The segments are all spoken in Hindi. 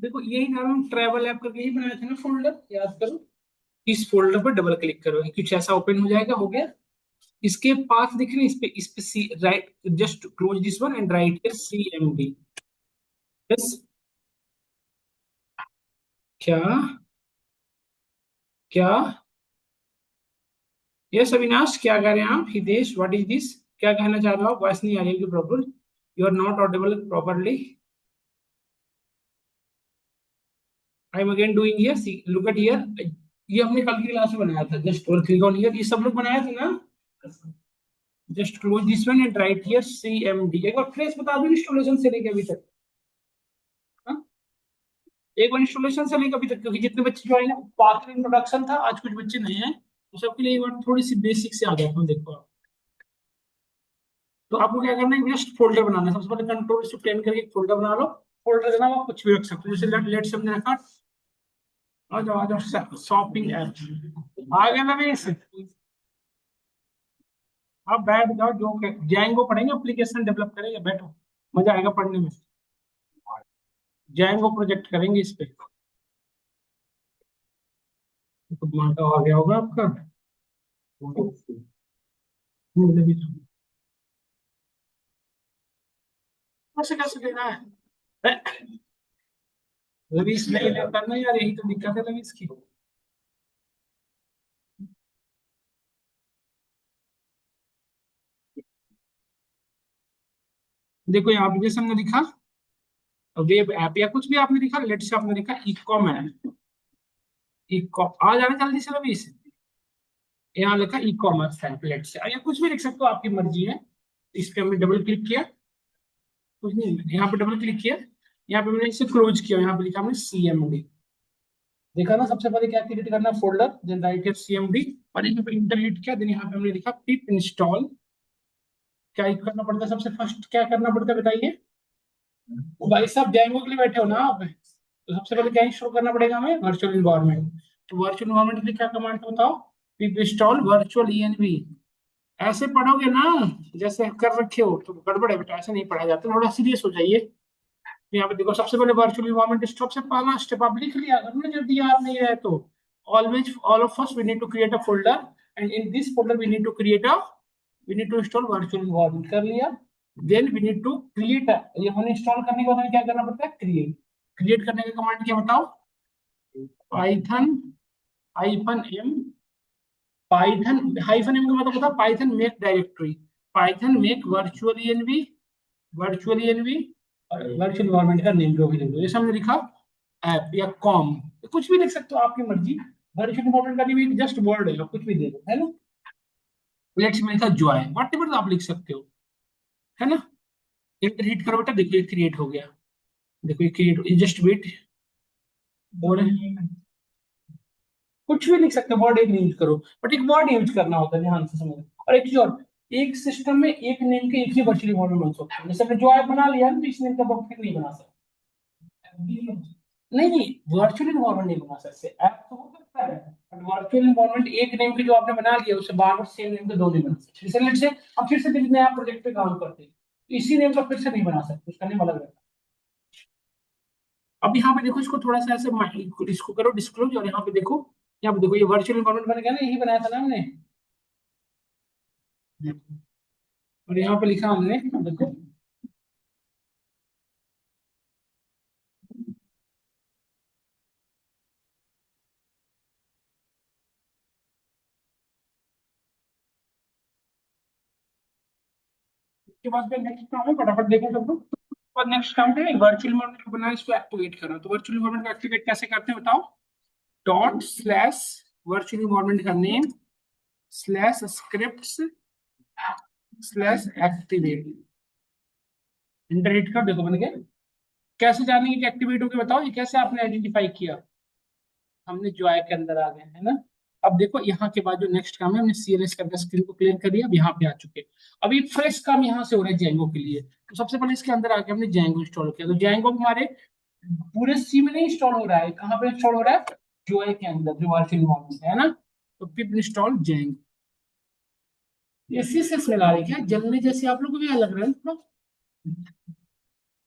देखो यही नाम हम ट्रैवल ऐप करके ही बनाया था ना फोल्डर, याद करो। इस फोल्डर पर डबल क्लिक करो, कुछ ऐसा ओपन हो जाएगा, हो गया। इसके पाथ दिख रहे हैं, इस पे see right, just close this one and right here CMD। Yes. क्या? क्या? यस अविनाश, क्या कह रहे हैं आप? Hitesh, what is this? क्या कहना चाह रहे हो आप? वॉइस नहीं आ रही है proper, you are not audible properly. I am again doing here, see look at here. ये हमने कल की क्लास में बनाया था, जस्ट और क्लिक ऑन हियर, ये सब लोग बनाया था ना। Just close this one and right here CMD। एक बार फ्रेश बता दो इंस्टॉलेशन से लेके अभी तक। हाँ? एक बार इंस्टॉलेशन से लेकर अभी तक, क्योंकि जितने बच्चे ज्वाइन है, पाथ इंट्रोडक्शन था, आज कुछ बच्चे नए हैं, तो सबके लिए एक बार थोड़ी सी बेसिक से आ जाता हूँ, देखो आप। तो आपको क्या करना है, जस्ट फोल्डर बनाना है। सबसे पहले Ctrl+10 करके एक फोल्डर बना लो। फोल्डर का नाम आप कुछ भी रख सकते हो, जैसे लेट से हमने रखा, आ जाओ शॉपिंग ऐप, आ गया ना भी इससे। आप बैठ जाओ, जो जैंगो पढ़ेंगे, एप्लीकेशन डेवलप करेंगे, बैठो, मजा आएगा पढ़ने में। जैंगो प्रोजेक्ट करेंगे इस पे। तो मार्का आ गया होगा आपका। मुझे भी कैसे कैसे देना है रवीश, नहीं करना यार, यही तो दिक्कत है रवीश की। देखो यहाँ पे जैसे हमने लिखा वेब ऐप या कुछ भी आपने लिखा, लेट से आपने लिखा ई कॉमर्स। ई आ जाना जल्दी से रवीश। यहाँ लिखा ई कॉमर्स ऐप, लेट से, या कुछ भी लिख सकते हो, आपकी मर्जी है। इस पे हमने डबल क्लिक किया, कुछ नहीं, यहाँ पे डबल क्लिक किया, यहाँ पे मैंने इसे क्लोज किया, यहाँ पे लिखा हमने CMD। देखा ना, सबसे पहले क्या क्रिएट करना, folder, then right here CMD, और यहाँ पे इंटर हिट किया, देन यहाँ पे हमने लिखा पिप इंस्टॉल। क्या करना पड़ता है सबसे फर्स्ट, क्या करना पड़ता है बताइए? भाई साहब जैंगो के लिए बैठे हो ना आप, तो सबसे पहले क्या इंस्टॉल करना पड़ेगा हमें, वर्चुअल इन्वायरमेंट। तो वर्चुअल इन्वायरमेंट के लिए क्या कमांड है बताओ? पिप इंस्टॉल वर्चुअल ENV। ऐसे पढ़ोगे ना जैसे कर रखे हो तो गड़बड़ है बेटा, ऐसे नहीं पढ़ा जाता, थोड़ा सीरियस हो जाइए। तो यहाँ पे देखो, सबसे पहले वर्चुअल इन्वायरमेंट स्टॉप से पहला स्टेप आप लिख लिया अगर ना, जब याद नहीं रहे तो। Always all of us we need to create a folder, and in this folder we need to install virtual environment, कर लिया। Then we need to create, ये हमने इंस्टॉल करने के बाद हमें क्या करना पड़ता है, क्रिएट। क्रिएट करने का कमांड क्या बताओ? पाइथन -m, पाइथन -m का मतलब होता है Python make directory, Python make virtual ENV और वर्चुअल इन्वायरमेंट का नेम जो भी लिख दो, जैसे हमने लिखा ऐप या कॉम, कुछ भी लिख सकते हो, आपकी मर्जी। वर्चुअल इन्वायरमेंट का नेम जस्ट वर्ड है, कुछ भी दे दो, है ना। लेट्स में लिखा जॉय, वट एवर आप लिख सकते हो, है ना। एक हिट करो बेटा, देखिए क्रिएट हो गया। देखो ये क्रिएट, जस्ट वेट। और कुछ भी लिख सकते हो, वर्ड एक यूज करो, बट एक वर्ड यूज करना होता है, ध्यान से समझो। और एक चीज और, एक सिस्टम में एक नेम के एक ही वर्चुअल इन्वायरमेंट बन सकते हैं, जैसे हमने जॉय बना लिया ना, तो इस नेम का बॉक्स नहीं बना सकते। नहीं, वर्चुअल इन्वायरमेंट नहीं बना सकते, ऐप तो हो सकता है, बट वर्चुअल इन्वायरमेंट एक नेम की जो आपने बना लिया, उसे बार बार सेम नेम के दो नहीं बना सकते। जैसे लेट्स से हम फिर से किसी नया प्रोजेक्ट पे काम करते हैं, तो इसी नेम का फिर से नहीं बना सकते, उसका नेम अलग रहता है। अब यहाँ पे देखो, इसको थोड़ा सा ऐसे इसको करो डिस्क्लोज, और यहाँ पे देखो ये वर्चुअल इन्वायरमेंट बन गया ना, यही बनाया था ना हमने। और यहाँ पे लिखा हमने, देखो, इसके बाद फिर नेक्स्ट काम है, फटाफट देखो सब लोग। और नेक्स्ट काम है वर्चुअल इन्वायरमेंट को बनाना, इसको एक्टिवेट करना। तो वर्चुअल इन्वायरमेंट को एक्टिवेट कैसे करते हैं बताओ? डॉट स्लैश वर्चुअल इन्वायरमेंट का name slash scripts slash activate, inter hit कर, देखो बन गया। कैसे जानेंगे कि एक्टिवेट हो गया बताओ, ये कैसे आपने आइडेंटिफाई किया? हमने जॉय के अंदर आ गए है ना। अब देखो यहाँ के बाद जो नेक्स्ट काम है, हमने CLS करके स्क्रीन को क्लियर कर दिया, अब यहाँ पे आ चुके। अभी फ्रेश काम यहाँ से हो रहा है जेंगो के लिए। तो सबसे पहले इसके अंदर आके हमने जेंगो इंस्टॉल किया, तो जेंगो हमारे पूरे सी में नहीं इंस्टॉल हो रहा है, कहाँ पे इंस्टॉल हो रहा है? जॉय के अंदर, जो वर्चुअल इन्वायरमेंट है ना। तो पिप इंस्टॉल जेंगो, इसी से स्मेल आ रही है क्या, जलने जैसी? आप लोग को भी क्या लग रहा है थोड़ा?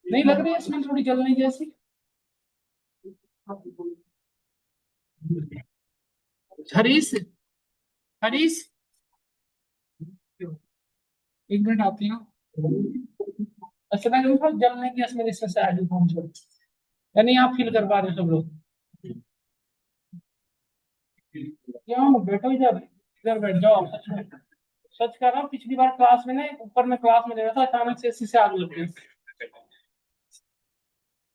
नहीं लग रही है स्मेल थोड़ी जलने जैसी? हरीश, हरीश, एक मिनट आती हूँ। अच्छा ना जलने की असमें से आगे पहुंच, यानी आप फील कर पा रहे हो सब लोग। क्यों बैठो इधर, इधर बैठ जाओ। सच में, सच कह रहा हूँ, पिछली बार क्लास में ना ऊपर में क्लास में ले रहा था, अचानक से ऐसी से आग लग गई।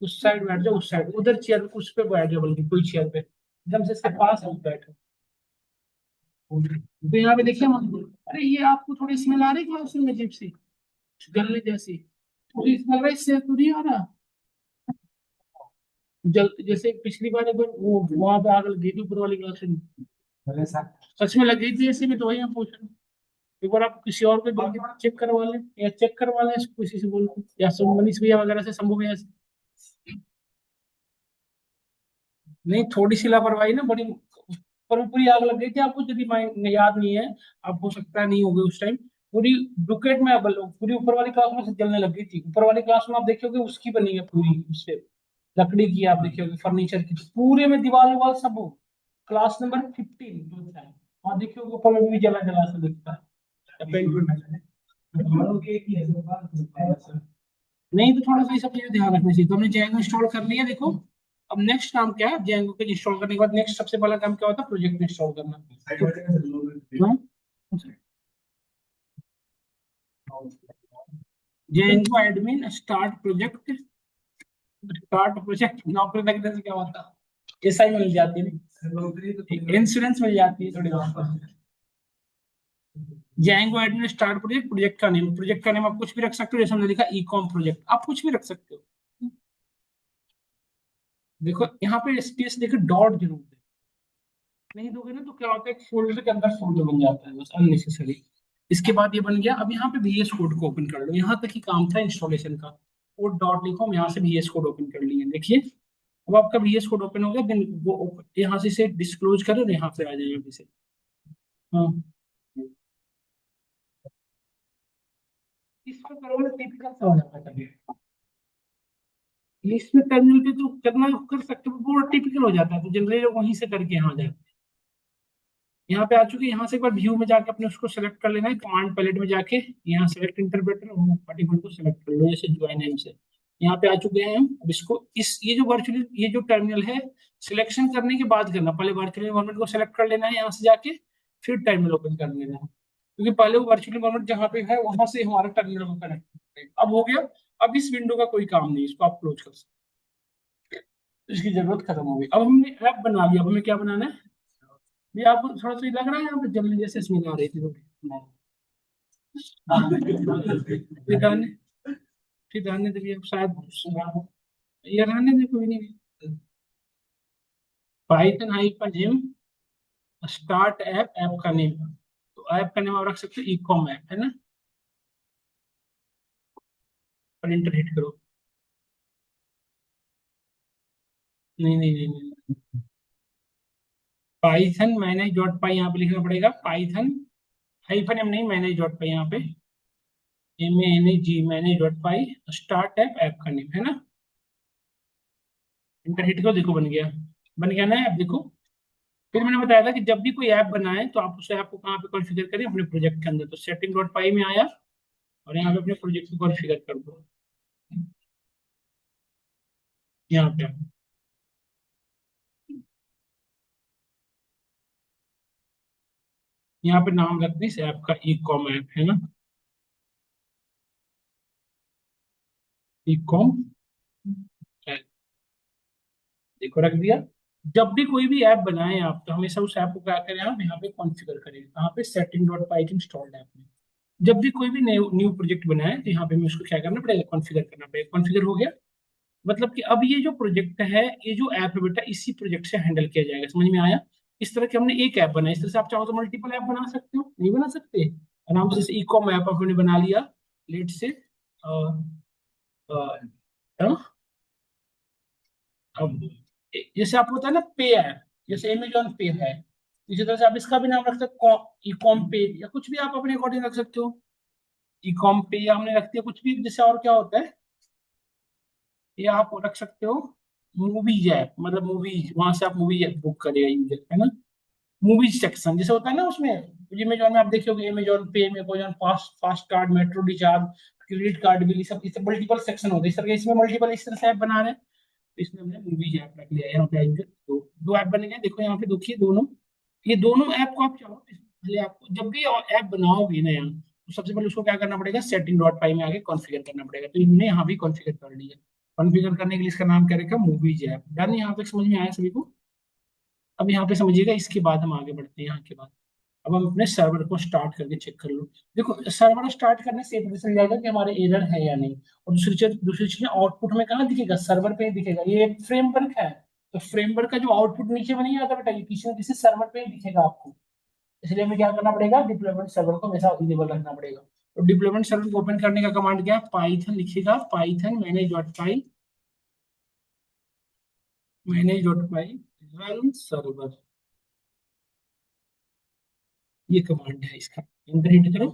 उस साइड बैठ जाओ, उस साइड उधर चेयर उस पे बैठ जाओ, बल्कि कोई चेयर पे एकदम से इसके पास आप बैठो। तो यहाँ पे देखिए अरे ये आपको थोड़ी स्मेल आ रही है क्लास में अजीब सी, गलने जैसी, थोड़ी स्मेल रही, इससे तो नहीं आ रहा। जल जैसे पिछली बार एक बार वो वहां पे आग लगी थी ऊपर वाली क्लास में, सच में लगी थी ऐसी में, तो वही मैं पूछ रहा हूँ। एक बार आप किसी और को चेक करवा लें, या चेक करवा लें किसी से बोल के, या मनीष भैया वगैरह से, शंभू भैया से। नहीं, थोड़ी सी लापरवाही ना बड़ी, पर पूरी आग लग गई थी आपको, यदि माइंड याद नहीं है, आप हो सकता है नहीं होगी उस टाइम। पूरी डुकेट में पूरी ऊपर वाली क्लास में से जलने लग गई थी। ऊपर वाली क्लास में आप देखोगे उसकी बनी है पूरी, उससे लकड़ी की, आप देखोगे फर्नीचर की पूरे में, दीवार वाल सब हो। क्लास नंबर 15 जो है, वहाँ देखिए ऊपर में भी जला जला सा दिखता है पेंट। नहीं तो थोड़ा सा ये सब चीजें ध्यान रखनी चाहिए। तो हमने जैंगो इंस्टॉल कर लिया, देखो। अब नेक्स्ट काम क्या है, जैंगो के इंस्टॉल करने के बाद नेक्स्ट सबसे पहला काम क्या होता है, प्रोजेक्ट इंस्टॉल करना। हाँ? Django admin start project, start project नौकरी लगने से क्या होता है, ऐसा ही मिल जाती है, इंश्योरेंस मिल जाती है थोड़ी बहुत। Django admin start project, project का नेम आप कुछ भी रख सकते हो, जैसे हमने लिखा ई कॉम प्रोजेक्ट, आप कुछ भी रख सकते हो। देखो यहाँ पे स्पेस देखो, डॉट जरूर दे, नहीं दोगे ना तो क्या होता है, एक फोल्डर के अंदर फोल्डर बन जाता है, बस अननेसेसरी। इसके बाद ये बन गया। अब यहाँ पे VS कोड को ओपन कर लो, यहाँ तक ही काम था इंस्टॉलेशन का। कोड डॉट लिखो, हम यहाँ से VS कोड ओपन कर लिए, देखिए। अब आपका VS कोड ओपन हो गया, देन वो यहाँ से डिस्क्लोज करो, यहाँ पे आ जाए यहाँ से। हाँ, इस पर करोगे टिपिकल सा हो जाता है कभी। इसमें टर्मिनल पे तो करना कर सकते हो, पूरा टिपिकल हो जाता है, तो जनरली लोग वहीं से करके यहाँ जाते हैं। यहाँ पे आ चुके हैं, यहाँ से एक बार व्यू में जाके अपने उसको सेलेक्ट कर लेना है, कमांड पैलेट में जाके यहाँ सेलेक्ट इंटरप्रेटर, पार्टिकल को सेलेक्ट कर लो, जैसे ज्वाइन नेम से। यहाँ पे आ चुके हैं हम। अब इसको इस ये जो वर्चुअल ये जो टर्मिनल है, सिलेक्शन करने के बाद करना, पहले वर्चुअल एनवायरनमेंट को सेलेक्ट कर लेना है यहाँ से जाके, फिर टर्मिनल ओपन कर लेना है, क्योंकि पहले वो वर्चुअल एनवायरनमेंट जहाँ पे है वहां से हमारा टर्मिनल को कनेक्ट। अब हो गया। अब इस विंडो का कोई काम नहीं, इसको आप क्लोज कर सकते हो, इसकी जरूरत खत्म हो गई। अब हमने ऐप बना लिया, अब हमें क्या बनाना है, ये आपको थोड़ा सा लग रहा है यहाँ पे जलने जैसे स्मेल आ रही थी थोड़ी। फिर रहने फिर रहने दे, अब शायद ये रहने दे, कोई नहीं। Python hyphen m start app, app का नेम, तो ऐप का नेम आप रख सकते हो ई कॉम ऐप, है ना। और इंटर हिट करो। नहीं नहीं नहीं नहीं, पाइथन मैनेज डॉट पाई यहाँ पे लिखना पड़ेगा, पाइथन हाइफन एम नहीं, मैनेज डॉट पाई यहाँ पे, MANAG मैनेज डॉट पाई, स्टार्ट ऐप, ऐप का नेम, है ना। इंटर हिट करो, देखो बन गया ना ऐप, देखो। फिर मैंने बताया था कि जब भी कोई ऐप बनाए तो आप उस ऐप को कहाँ पे कॉन्फ़िगर करें, अपने प्रोजेक्ट के अंदर, तो सेटिंग डॉट पाई में आया, और यहाँ पे अपने प्रोजेक्ट को कॉन्फ़िगर कर दो, यहाँ पे। यहाँ पे नाम रख दें इस ऐप का, ई कॉम ऐप, है ना, ई कॉम ऐप, देखो रख दिया। जब भी कोई भी ऐप बनाए आप, तो हमेशा उस ऐप को क्या करें, आप यहाँ पे कॉन्फ़िगर करें, कहाँ पे, सेटिंग डॉट पाई इंस्टॉल्ड ऐप में। जब भी कोई भी न्यू न्यू प्रोजेक्ट बनाए, तो यहाँ पे हमें उसको क्या करना पड़ेगा, कॉन्फ़िगर करना पड़ेगा। कॉन्फ़िगर हो गया, मतलब कि अब ये जो प्रोजेक्ट है, ये जो ऐप है बेटा, इसी प्रोजेक्ट से हैंडल किया जाएगा, समझ में आया। इस तरह के हमने एक ऐप बनाया, इस तरह से आप चाहो तो मल्टीपल ऐप बना सकते हो, नहीं बना सकते, आराम से ई कॉम ऐप आपने बना लिया, लेट से। अब जैसे आप होता है ना पे ऐप, जैसे अमेजोन पे है, इसी तरह से आप इसका भी नाम रख सकते हो, ई कॉम पे, या कुछ भी आप अपने अकॉर्डिंग रख सकते हो। ई कॉम पे या हमने रख दिया कुछ भी, जैसे और क्या होता है, ये आप रख सकते हो, मूवीज ऐप, मतलब मूवीज, वहां से आप मूवी बुक करेगा यूजर, है ना। मूवीज सेक्शन जैसे होता है ना, उसमें अमेजोन में आप देखे होंगे, अमेजोन पे में कोई fast fast card, metro recharge, credit card bill, ये सब इससे मल्टीपल सेक्शन होते हैं, इस तरह के इसमें मल्टीपल इस तरह से ऐप बना रहे हैं। तो इसमें हमने मूवीज ऐप रख लिया है। यहाँ पे आइए, तो दो ऐप बने गए, देखो यहाँ पे देखिए दोनों, ये दोनों ऐप को आप चाहो पहले आपको जब भी ऐप बनाओगे ना यहाँ, तो सबसे पहले उसको क्या करना पड़ेगा, सेटिंग डॉट पाई में आके कॉन्फ़िगर करना पड़ेगा। तो इन्होंने यहाँ भी कॉन्फ़िगर कर लिया। कॉन्फ़िगर करने के लिए इसका नाम क्या रखा, मूवीज ऐप। डन, यहाँ तक समझ में आया सभी को। अब यहाँ पे समझिएगा, इसके बाद हम आगे बढ़ते हैं। यहाँ के बाद अब हम अपने सर्वर को स्टार्ट करके चेक कर लो। देखो सर्वर स्टार्ट करने से पता चल जाएगा कि हमारे एरर है या नहीं। और दूसरी चीज आउटपुट में कहाँ दिखेगा, सर्वर पे ही दिखेगा। ये एक फ्रेमवर्क है, तो फ्रेमवर्क का जो आउटपुट नीचे में नहीं आता बेटा, ये किसी न किसी सर्वर पे ही दिखेगा आपको। इसलिए हमें क्या करना पड़ेगा, डिप्लॉयमेंट सर्वर को हमेशा इनेबल रखना पड़ेगा। तो डिप्लॉयमेंट सर्वर को ओपन करने का कमांड क्या है, पाइथन लिखिएगा, पाइथन मैनेज डॉट पाई रन सर्वर, ये कमांड है इसका। एंटर हिट करो,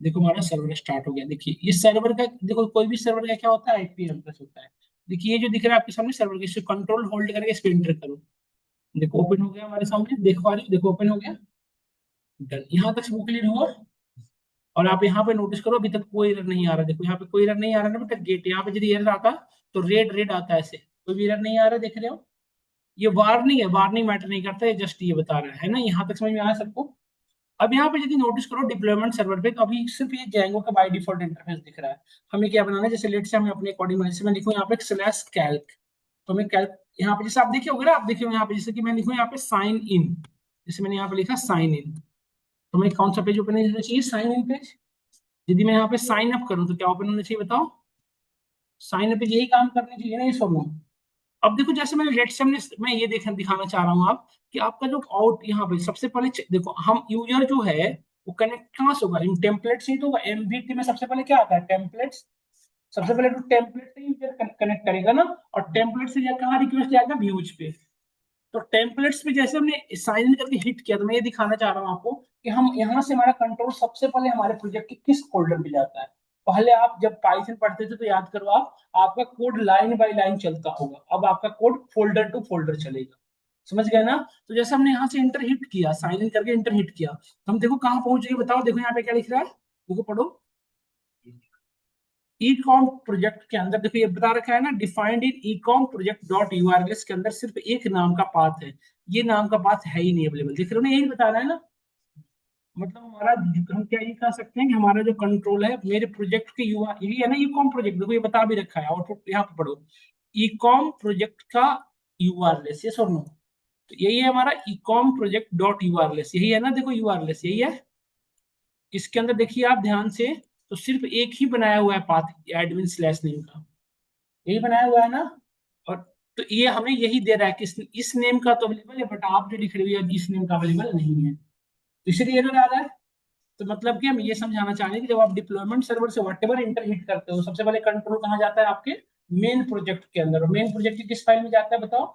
देखो हमारा सर्वर स्टार्ट हो गया। देखिए ये सर्वर का, देखो कोई भी सर्वर का क्या होता है, आईपी एड्रेस होता है। देखिए ये जो दिख रहा है आपके सामने सर्वर का, इसको कंट्रोल होल्ड करके इस पे एंटर करो। देखो ओपन हो गया हमारे सामने, देखो आ रही, देखो ओपन हो गया। डन, यहाँ तक सब क्लियर हुआ। और आप यहाँ पे नोटिस करो, अभी तक कोई एरर नहीं आ रहा। देखो यहाँ पे कोई एरर नहीं आ रहा ना बेटा, गेट यहाँ पे यदि एरर आता तो रेड रेड आता है ऐसे, कोई भी एरर नहीं आ रहा, देख रहे हो। ये वार्निंग है, वार्निंग मैटर नहीं करता है, जस्ट ये बता रहा है ना। यहाँ तक समझ में आया सबको। अब यहाँ पे यदि नोटिस करो डिप्लॉयमेंट सर्वर पे, तो अभी सिर्फ ये जैंगो का बाय डिफॉल्ट इंटरफेस दिख रहा है। हमें क्या बनाना है, जैसे लेट से हमें अपने अकॉर्डिंग, जैसे मैं लिखूँ यहाँ पे स्लैश कैल्क, तो हमें कैल्क यहाँ पे जैसे आप देखे होगे ना, आप देखे हो यहाँ पे जैसे कि मैं लिखूँ यहाँ पे साइन इन, जैसे मैंने यहाँ पे लिखा साइन इन, तो मैं कौन सा पेज ओपन होना चाहिए, साइन इन पेज। यदि मैं यहाँ पे साइन अप करूँ तो क्या ओपन होना चाहिए बताओ, साइन अप पे यही काम करनी चाहिए ना, ये सब। अब देखो जैसे मैंने लेट से मैं ये दिखाना चाह रहा हूँ आप, कि आपका जो आउट यहाँ पे सबसे पहले देखो, हम यूजर जो है वो कनेक्ट कहाँ से होगा, इन टेम्पलेट से ही तो होगा। एमवीटी में सबसे पहले क्या आता है, टेम्पलेट्स। सबसे पहले तो टेम्पलेट से यूजर कनेक्ट करेगा ना, और टेम्पलेट से कहाँ रिक्वेस्ट जाएगा, व्यूज पे। तो टेम्पलेट्स पे जैसे हमने साइन इन करके हिट किया, तो मैं ये दिखाना चाह रहा हूँ आपको कि हम यहाँ से हमारा कंट्रोल सबसे पहले हमारे प्रोजेक्ट के किस फोल्डर में जाता है। पहले आप जब पाइथन पढ़ते थे तो याद करो आप, आपका कोड लाइन बाय लाइन चलता होगा, अब आपका कोड फोल्डर टू फोल्डर चलेगा। समझ गए ना। तो जैसे हमने यहाँ से इंटर हिट किया, साइन इन करके इंटर हिट किया, तो हम देखो कहाँ पहुंच गए बताओ। देखो यहाँ पे क्या लिख रहा है, देखो पढ़ो। ई कॉम प्रोजेक्ट के अंदर देखो ये बता रखा है ना, defined in e com project dot URL के अंदर सिर्फ एक नाम का पाथ है। ये नाम का पाथ है ही नहीं अवेलेबल, देख रहे हो ना, यही बता रहा है ना। मतलब हमारा, हम क्या ये कह सकते हैं कि हमारा जो कंट्रोल है मेरे प्रोजेक्ट के युवा, यही है ना ई कॉम प्रोजेक्ट, देखो ये बता भी रखा है। और यहाँ पे पढ़ो, ई कॉम प्रोजेक्ट का यूआरएल, ये सुनो। तो यही है हमारा e com project dot URL, यही है ना, देखो यूआरएल यही है। इसके अंदर देखिए आप ध्यान से, तो सिर्फ एक ही बनाया हुआ है पाथ, एडमिन स्लैश नेम का, यही बनाया हुआ है ना। और तो ये हमें यही दे रहा है कि इस नेम का तो अवेलेबल है, बट आप जो लिख रहे हो इस नेम का अवेलेबल नहीं है, तो इसलिए एरर आ रहा है। तो मतलब कि हम ये समझाना चाह रहे हैं कि जब आप डिप्लॉयमेंट सर्वर से व्हाटएवर इंटरहिट करते हो, सबसे पहले कंट्रोल कहाँ जाता है, आपके मेन प्रोजेक्ट के अंदर। मेन प्रोजेक्ट की किस फाइल में जाता है बताओ,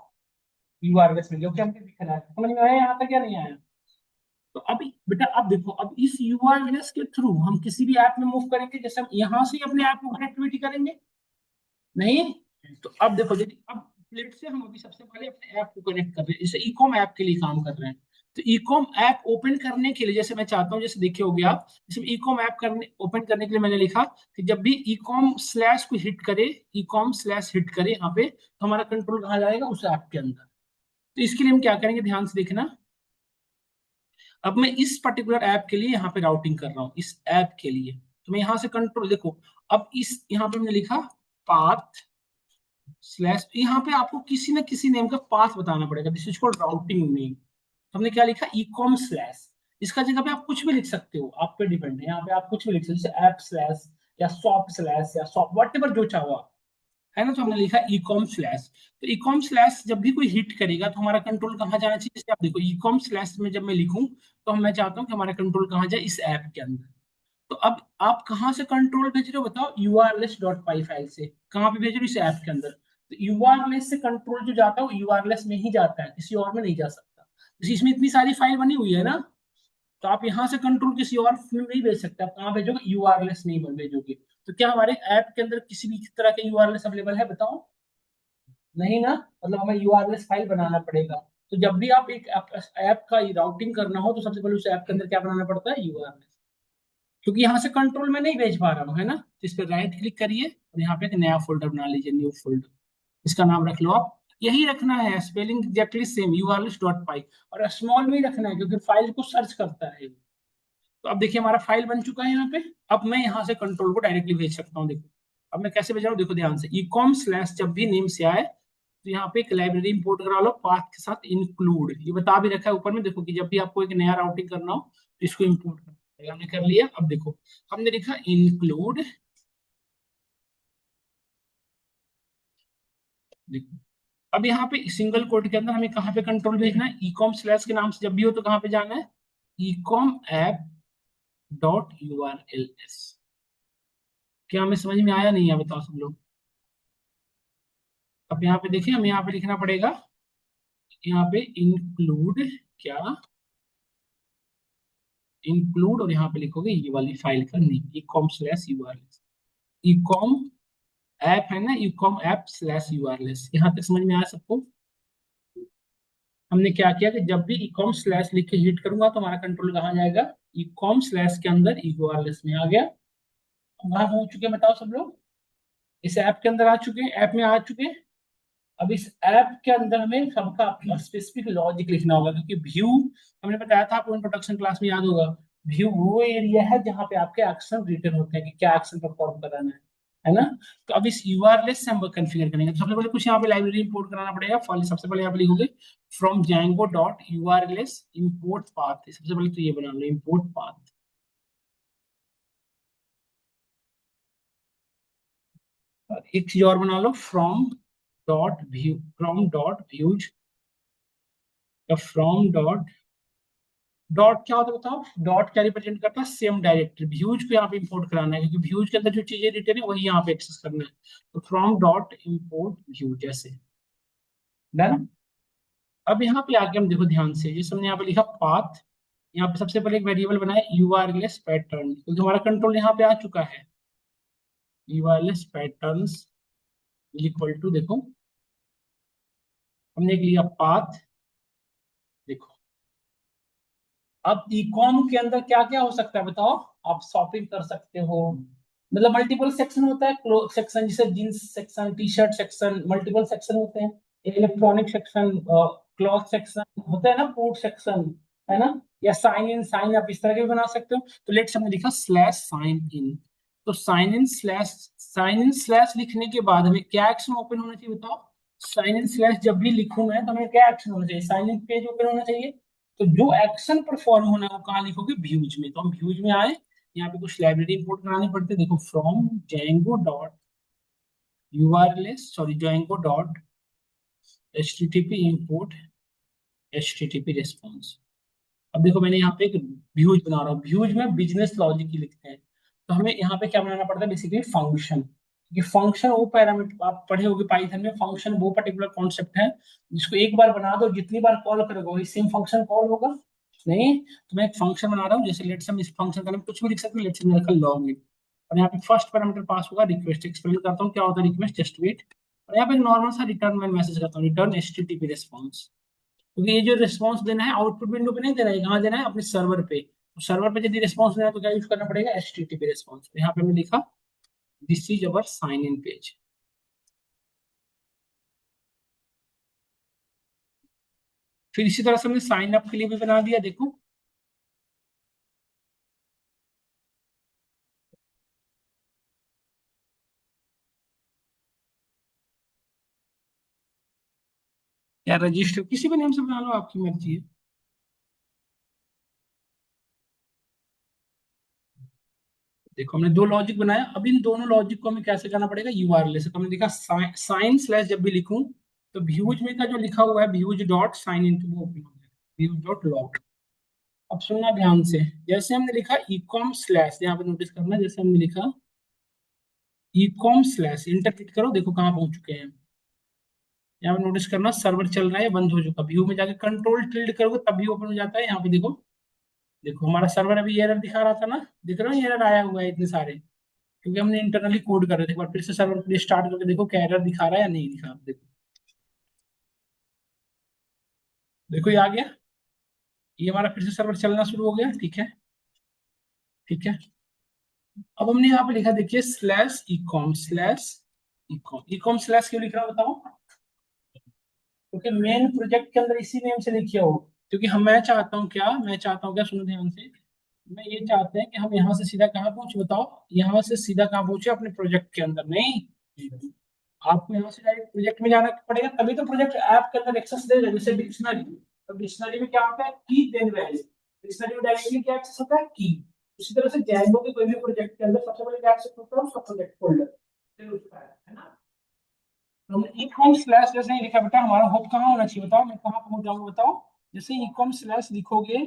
यूआरएल में, जो कि हमको दिख रहा है। समझ में आया यहाँ तक या नहीं आया। तो अभी बेटा अब देखो, अब इस यूआरएल के थ्रू हम किसी भी ऐप में मूव करेंगे, जैसे हम यहाँ से ही अपने ऐप को कनेक्टिविटी करेंगे, नहीं। तो अब देखो, यदि अब प्लेट से हम अभी सबसे पहले अपने ऐप को कनेक्ट कर रहे हैं, जैसे ईकॉम ऐप के लिए काम कर रहे हैं। तो ईकॉम ऐप ओपन करने के लिए, जैसे मैं चाहता हूँ, जैसे देखे होगे आप, जैसे ईकॉम ऐप करने ओपन करने के लिए मैंने लिखा कि जब भी ईकॉम स्लैश को हिट करे, ईकॉम स्लैश हिट करे यहाँ पे, तो हमारा कंट्रोल कहाँ जाएगा, उस ऐप के अंदर। तो इसके लिए हम क्या करेंगे, ध्यान से देखना। अब मैं इस पर्टिकुलर ऐप के लिए यहाँ पे राउटिंग कर रहा हूँ, इस ऐप के लिए। तो मैं यहाँ से कंट्रोल देखो, अब इस यहाँ पे मैंने लिखा पाथ स्लैश, यहाँ पे आपको किसी ना किसी नेम का पाथ बताना पड़ेगा, this is called routing name. हमने क्या लिखा, ईकॉम स्लैश। इसका जगह पे आप कुछ भी लिख सकते हो, आप पे डिपेंड है। यहाँ पे आप कुछ भी लिख सकते हो, जैसे ऐप स्लैश या शॉप स्लैश या शॉप, वट एवर जो चाहो आप, है ना। तो हमने लिखा ईकॉम स्लैश। तो ईकॉम स्लैश जब भी कोई हिट करेगा तो हमारा कंट्रोल कहाँ जाना चाहिए, जैसे आप देखो ईकॉम स्लैश में जब मैं लिखूं, तो मैं चाहता हूँ कि हमारा कंट्रोल कहाँ जाए, इस ऐप के अंदर। तो अब आप कहाँ से कंट्रोल भेज रहे हो बताओ, यूआरएल डॉट पाई फाइल से। कहाँ पे भेज रहे हो, इस ऐप के अंदर। तो यूआरएल से कंट्रोल जो जाता है वो यूआरएल में ही जाता है, किसी और में नहीं जा सकता। जैसे इसमें इतनी सारी फाइल बनी हुई है ना, तो आप यहाँ से कंट्रोल किसी और में नहीं भेज सकते। आप कहाँ भेजोगे, यूआरएल नहीं भेजोगे। तो क्या हमारे ऐप के अंदर किसी भी तरह के यूआरएल अवेलेबल है बताओ, नहीं ना, मतलब हमें यूआरएल फाइल बनाना पड़ेगा। तो जब भी आप एक ऐप का राउटिंग करना हो तो सबसे पहले उस ऐप के अंदर क्या बनाना पड़ता है, यूआरएल। क्योंकि यहाँ से कंट्रोल में नहीं भेज पा रहा हूँ, है ना, तो इस पर राइट क्लिक करिए और यहाँ पे एक नया फोल्डर बना लीजिए, न्यू फोल्डर। इसका नाम रख लो आप, यही रखना है, स्पेलिंग एग्जैक्टली सेम, urls.py, और स्मॉल में ही रखना है क्योंकि फाइल को सर्च करता है। तो अब देखिए हमारा फाइल बन चुका है यहाँ पे। अब मैं यहाँ से कंट्रोल को डायरेक्टली भेज सकता हूँ, देखो। अब मैं कैसे भेज रहा हूँ, देखो ध्यान से, ecom स्लैश जब भी नेम से आए तो यहाँ पे एक लाइब्रेरी इंपोर्ट करा लो, पाथ के साथ इंक्लूड, ये बता भी रखा है ऊपर में, देखो कि जब भी आपको एक नया राउटिंग करना हो तो इसको इंपोर्ट करना पड़ेगा। हमने कर लिया। अब देखो हमने लिखा इंक्लूड, देखो अब यहाँ पे सिंगल कोट के अंदर हमें कहाँ पे कंट्रोल भेजना है, ecom स्लैश के नाम से जब भी हो तो कहाँ पे जाना है, ecom app डॉट urls। क्या हमें समझ में आया नहीं है, बताओ सब लोग। अब यहाँ पे देखिए हमें यहाँ पे लिखना पड़ेगा, यहाँ पे इंक्लूड, क्या इंक्लूड, और यहाँ पे लिखोगे ये वाली फाइल का name, ecom slash urls, ecom app है ना, ecom ऐप स्लैश urls। यहाँ तक समझ में आया सबको। हमने क्या किया कि जब भी ecom स्लैश लिख के हिट करूंगा तो हमारा कंट्रोल कहाँ जाएगा, ecom स्लैश के अंदर urls में आ गया। वहां पहुंच चुके हैं, बताओ सब लोग, इस ऐप के अंदर आ चुके हैं, ऐप में आ चुके हैं। अब इस ऐप के अंदर हमें सबका अपना स्पेसिफिक लॉजिक लिखना होगा, क्योंकि व्यू, हमने बताया था आपको इंट्रोडक्शन क्लास में, याद होगा, व्यू वो एरिया है जहाँ पे आपके एक्शन रिटर्न होते हैं कि क्या एक्शन परफॉर्म कराना है ना। तो अब इस यूआरएल से हम कॉन्फ़िगर करेंगे। तो सबसे पहले कुछ यहाँ पे लाइब्रेरी इंपोर्ट कराना पड़ेगा। फॉल सबसे पहले यहाँ पे लिखोगे from Django dot URLs import path, सबसे पहले तो ये बना लो, इंपोर्ट पाथ। और एक चीज और बना लो, फ्रॉम डॉट व्यूज, या फ्रॉम डॉट, डॉट क्या होता है बताओ, डॉट क्या रिप्रेजेंट करता है, सेम डायरेक्टरी। व्यूज को यहाँ पे इंपोर्ट कराना है क्योंकि व्यूज के अंदर जो चीजें रिटर्न है वही यहाँ पे एक्सेस करना है। तो फ्रॉम डॉट इंपोर्ट व्यू, जैसे डन। अब यहाँ पे आके हम देखो ध्यान से, जैसे हमने यहाँ पे लिखा पाथ, यहाँ पे सबसे पहले एक वेरिएबल बनाया यूआरएलएस पैटर्न, क्योंकि हमारा कंट्रोल यहाँ पे आ चुका है, यूआरएलएस पैटर्न्स इक्वल टू, देखो हमने एक लिया पाथ। देखो अब ईकॉम के अंदर क्या क्या हो सकता है बताओ, आप शॉपिंग कर सकते हो, मतलब मल्टीपल सेक्शन होता है, क्लोथ सेक्शन जैसे jeans section, T shirt section, multiple section होते हैं, इलेक्ट्रॉनिक सेक्शन, क्लॉथ सेक्शन होता है ना, फूड सेक्शन, है ना, या साइन इन, साइन आप इस तरह के भी बना सकते हो। तो लेट्स हमने लिखा स्लैश साइन इन, तो साइन इन स्लैश लिखने के बाद हमें क्या एक्शन ओपन होना चाहिए बताओ, साइन इन स्लैश जब भी लिखूं मैं तो हमें क्या एक्शन होना चाहिए, साइन इन पेज ओपन होना चाहिए। तो जो एक्शन परफॉर्म होना है वो कहाँ लिखोगे, व्यूज में। तो हम व्यूज में आए, यहाँ पे कुछ लाइब्रेरी इंपोर्ट करानी पड़ती है, देखो from Django dot URLs, sorry Django dot HTTP import HTTP response. अब देखो मैंने यहाँ पे एक व्यूज बना रहा हूँ, व्यूज में बिजनेस लॉजिक ही लिखते हैं, तो हमें यहाँ पे क्या बनाना पड़ता है, बेसिकली फंक्शन। क्योंकि फंक्शन वो पैरामीटर आप पढ़े होगे पाइथन में, फंक्शन वो पर्टिकुलर कॉन्सेप्ट है जिसको एक बार बना दो जितनी बार कॉल करोगे वही सेम फंक्शन कॉल होगा। नहीं, तो मैं एक फंक्शन बना रहा हूँ, जैसे लेट्स हम इस फंक्शन का नाम कुछ भी लिख सकते हैं, लेट्स मैंने रखा लॉग इन, और यहाँ पे फर्स्ट पैरामीटर पास होगा रिक्वेस्ट, एक्सप्लेन करता हूँ क्या होता है रिक्वेस्ट, जस्ट वेट। और यहाँ पे नॉर्मल सा रिटर्न मैं मैसेज करता हूँ, रिटर्न एचटीटीपी रिस्पॉन्स। क्योंकि ये जो रिस्पॉन्स देना है आउटपुट विंडो पे नहीं देना है, कहाँ देना है, अपने सर्वर पे। तो सर्वर पे यदि रिस्पॉन्स देना है तो क्या यूज करना पड़ेगा, एचटीटीपी रिस्पॉन्स। तो यहाँ पे मैंने लिखा this is our sign in page. फिर इसी तरह से हमने साइन अप के लिए भी बना दिया, देखो या रजिस्टर, किसी भी नेम से बना लो, आपकी मर्जी है। देखो हमने दो लॉजिक बनाया, अब इन दोनों लॉजिक को हमें कैसे करना पड़ेगा, यूआरएल से। तो हमने लिखा साइन स्लैश जब भी लिखूं तो व्यूज में का जो लिखा हुआ है व्यूज डॉट साइन इन, वो ओपन हो जाएगा, व्यूज डॉट लॉग। अब सुनना ध्यान से, जैसे हमने लिखा ecom स्लैश, यहाँ पे नोटिस करना, जैसे हमने लिखा ecom स्लैश, इंटर क्लिक करो, देखो कहाँ पहुंच चुके हैं। यहाँ पे नोटिस करना सर्वर चल रहा है, बंद हो चुका, व्यू में जाके कंट्रोल टिल्ड करोगे तभी ओपन हो जाता है। यहाँ पे देखो, देखो हमारा सर्वर अभी एरर दिखा रहा था ना, दिख रहा है एरर आया हुआ है इतने सारे, क्योंकि हमने इंटरनली कोड कर रहे थे। एक बार फिर से सर्वर स्टार्ट करके देखो क्या एरर दिखा रहा है या नहीं दिखा, देखो देखो ये आ गया, ये हमारा फिर से सर्वर चलना शुरू हो गया। ठीक है, ठीक है। अब हमने यहाँ पे लिखा, देखिए, slash e com, slash e com. E com slash क्यों लिख रहा हूँ बताओ? क्योंकि मेन प्रोजेक्ट के अंदर इसी नेम से लिखे हो। क्योंकि हम मैं चाहता हूँ क्या, मैं चाहता हूँ क्या, सुनो ध्यान से। मैं ये चाहते हैं कि हम यहाँ से सीधा कहाँ पहुंचे बताओ? यहाँ से सीधा कहाँ पहुंचे? अपने प्रोजेक्ट के अंदर नहीं। आपको यहाँ से डायरेक्ट प्रोजेक्ट में जाना पड़ेगा, तभी तो प्रोजेक्ट ऐप के अंदर एक्सेस देगा। जैसे डिक्शनरी, तो डिक्शनरी में क्या होता है? की देन वैल्यू। डिक्शनरी में डायरेक्टली क्या एक्सेस होता है? की। उसी तरह से जैंगो के कोई भी प्रोजेक्ट के अंदर सबसे पहले क्या एक्सेस होता है? उसका प्रोजेक्ट फोल्डर, फिर उसका है ना। तो हमने इकॉम स्लैश जैसे ही लिखा बेटा, हमारा होप कहाँ होना चाहिए बताओ? मैं कहाँ पहुंच जाऊंगा बताओ? जैसे इकॉम स्लैश लिखोगे,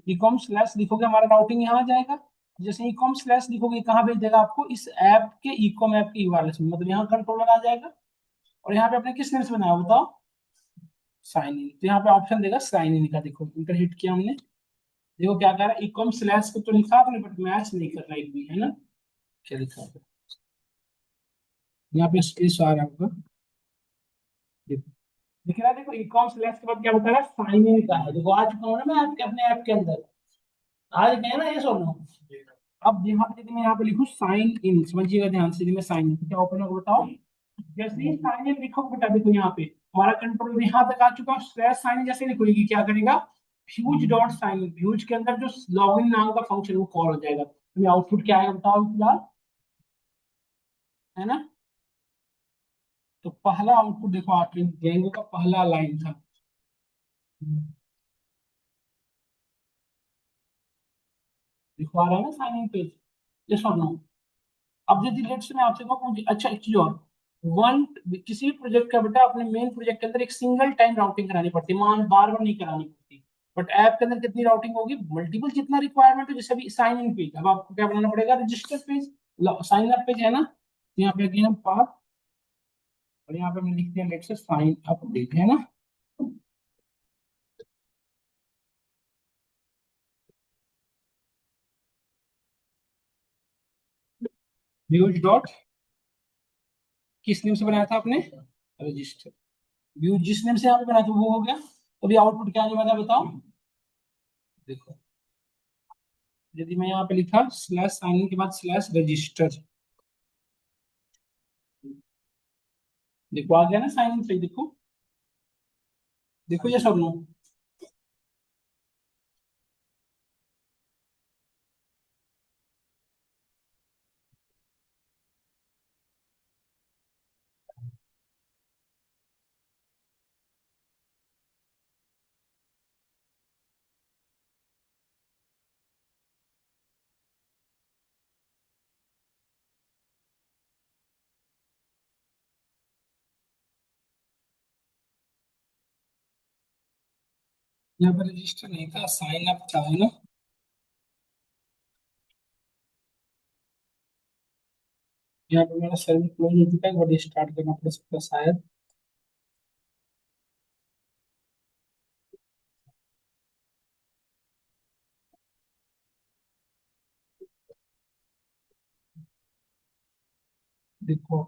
इकॉम स्लैश लिखोगे, हमारा राउटिंग यहाँ आ जाएगा। जैसे इकॉम स्लैश लिखोगे, कहाँ भेज देगा आपको? इस ऐप के, इकॉम ऐप के यूआरएल में, मतलब यहाँ कंट्रोलर आ जाएगा। और यहाँ पे आपने किस नेम से बनाया बताओ? Sign in. तो यहाँ पे ऑप्शन देगा साइन इन का। देखो इंटर हिट किया हमने, देखो क्या कर रहा है, इकॉम स्लैश को तो लिखा आपने, बट मैच नहीं कर रहा एक भी, है ना। क्या लिखा है यहाँ पे? स्पेस आ रहा होगा, देखो, दिख रहा है? देखो इकॉम स्लैश के बाद क्या बता रहा है? साइन इन का है। देखो आ चुका हूँ ना मैं आपके अपने ऐप के अंदर, आ गए ना ये सुनो। अब यहाँ पे यदि मैं यहाँ पे लिखूँ साइन इन, समझिएगा ध्यान से, यदि मैं साइन इन, क्या ओपन होगा बताओ? जैसे ही साइन इन लिखो बेटा, देखो यहाँ पे हमारा कंट्रोल यहाँ तक आ चुका। स्लैश साइन इन जैसे लिखोगे, क्या करेगा? Views dot sign in, views के अंदर जो लॉगिन नाम का फंक्शन वो कॉल हो जाएगा। तो आउटपुट क्या आएगा बताओ फिलहाल? है ना। तो पहला आउटपुट देखो, आपके जेंगो का पहला लाइन था। देखो आ रहा है ना साइन इन पेज? ये और नो? अब यदि लेट्स मैं आपसे कहूँ मुझे, अच्छा एक चीज और, वन, किसी भी प्रोजेक्ट का बेटा अपने मेन प्रोजेक्ट के अंदर एक सिंगल टाइम राउटिंग करानी पड़ती है, मान बार बार नहीं करानी पड़ती। बट ऐप के अंदर कितनी राउटिंग होगी? मल्टीपल, जितना रिक्वायरमेंट है। जैसे अभी साइन इन पेज, अब आपको क्या बनाना पड़ेगा? Register page, sign up page, है ना। तो यहाँ पे अगेन हम पाथ, और यहाँ पे हम लिखते हैं let's say sign up page, है ना। व्यूज डॉट, किस नेम से बनाया था आपने? रजिस्टर। व्यू जिस नेम से यहाँ पे बनाया था वो हो गया। तो अभी आउटपुट क्या आने वाला है बताओ? देखो, यदि मैं यहाँ पे लिखा स्लैश साइन इन के बाद स्लैश रजिस्टर, देखो आ गया ना साइन इन पे, देखो, देखो ये सब नो। यहाँ पर रजिस्टर नहीं था, साइन अप था, है ना। यहाँ पे मेरा सर्वर क्लोज हो चुका है, बट स्टार्ट करना पड़ सकता है शायद। देखो,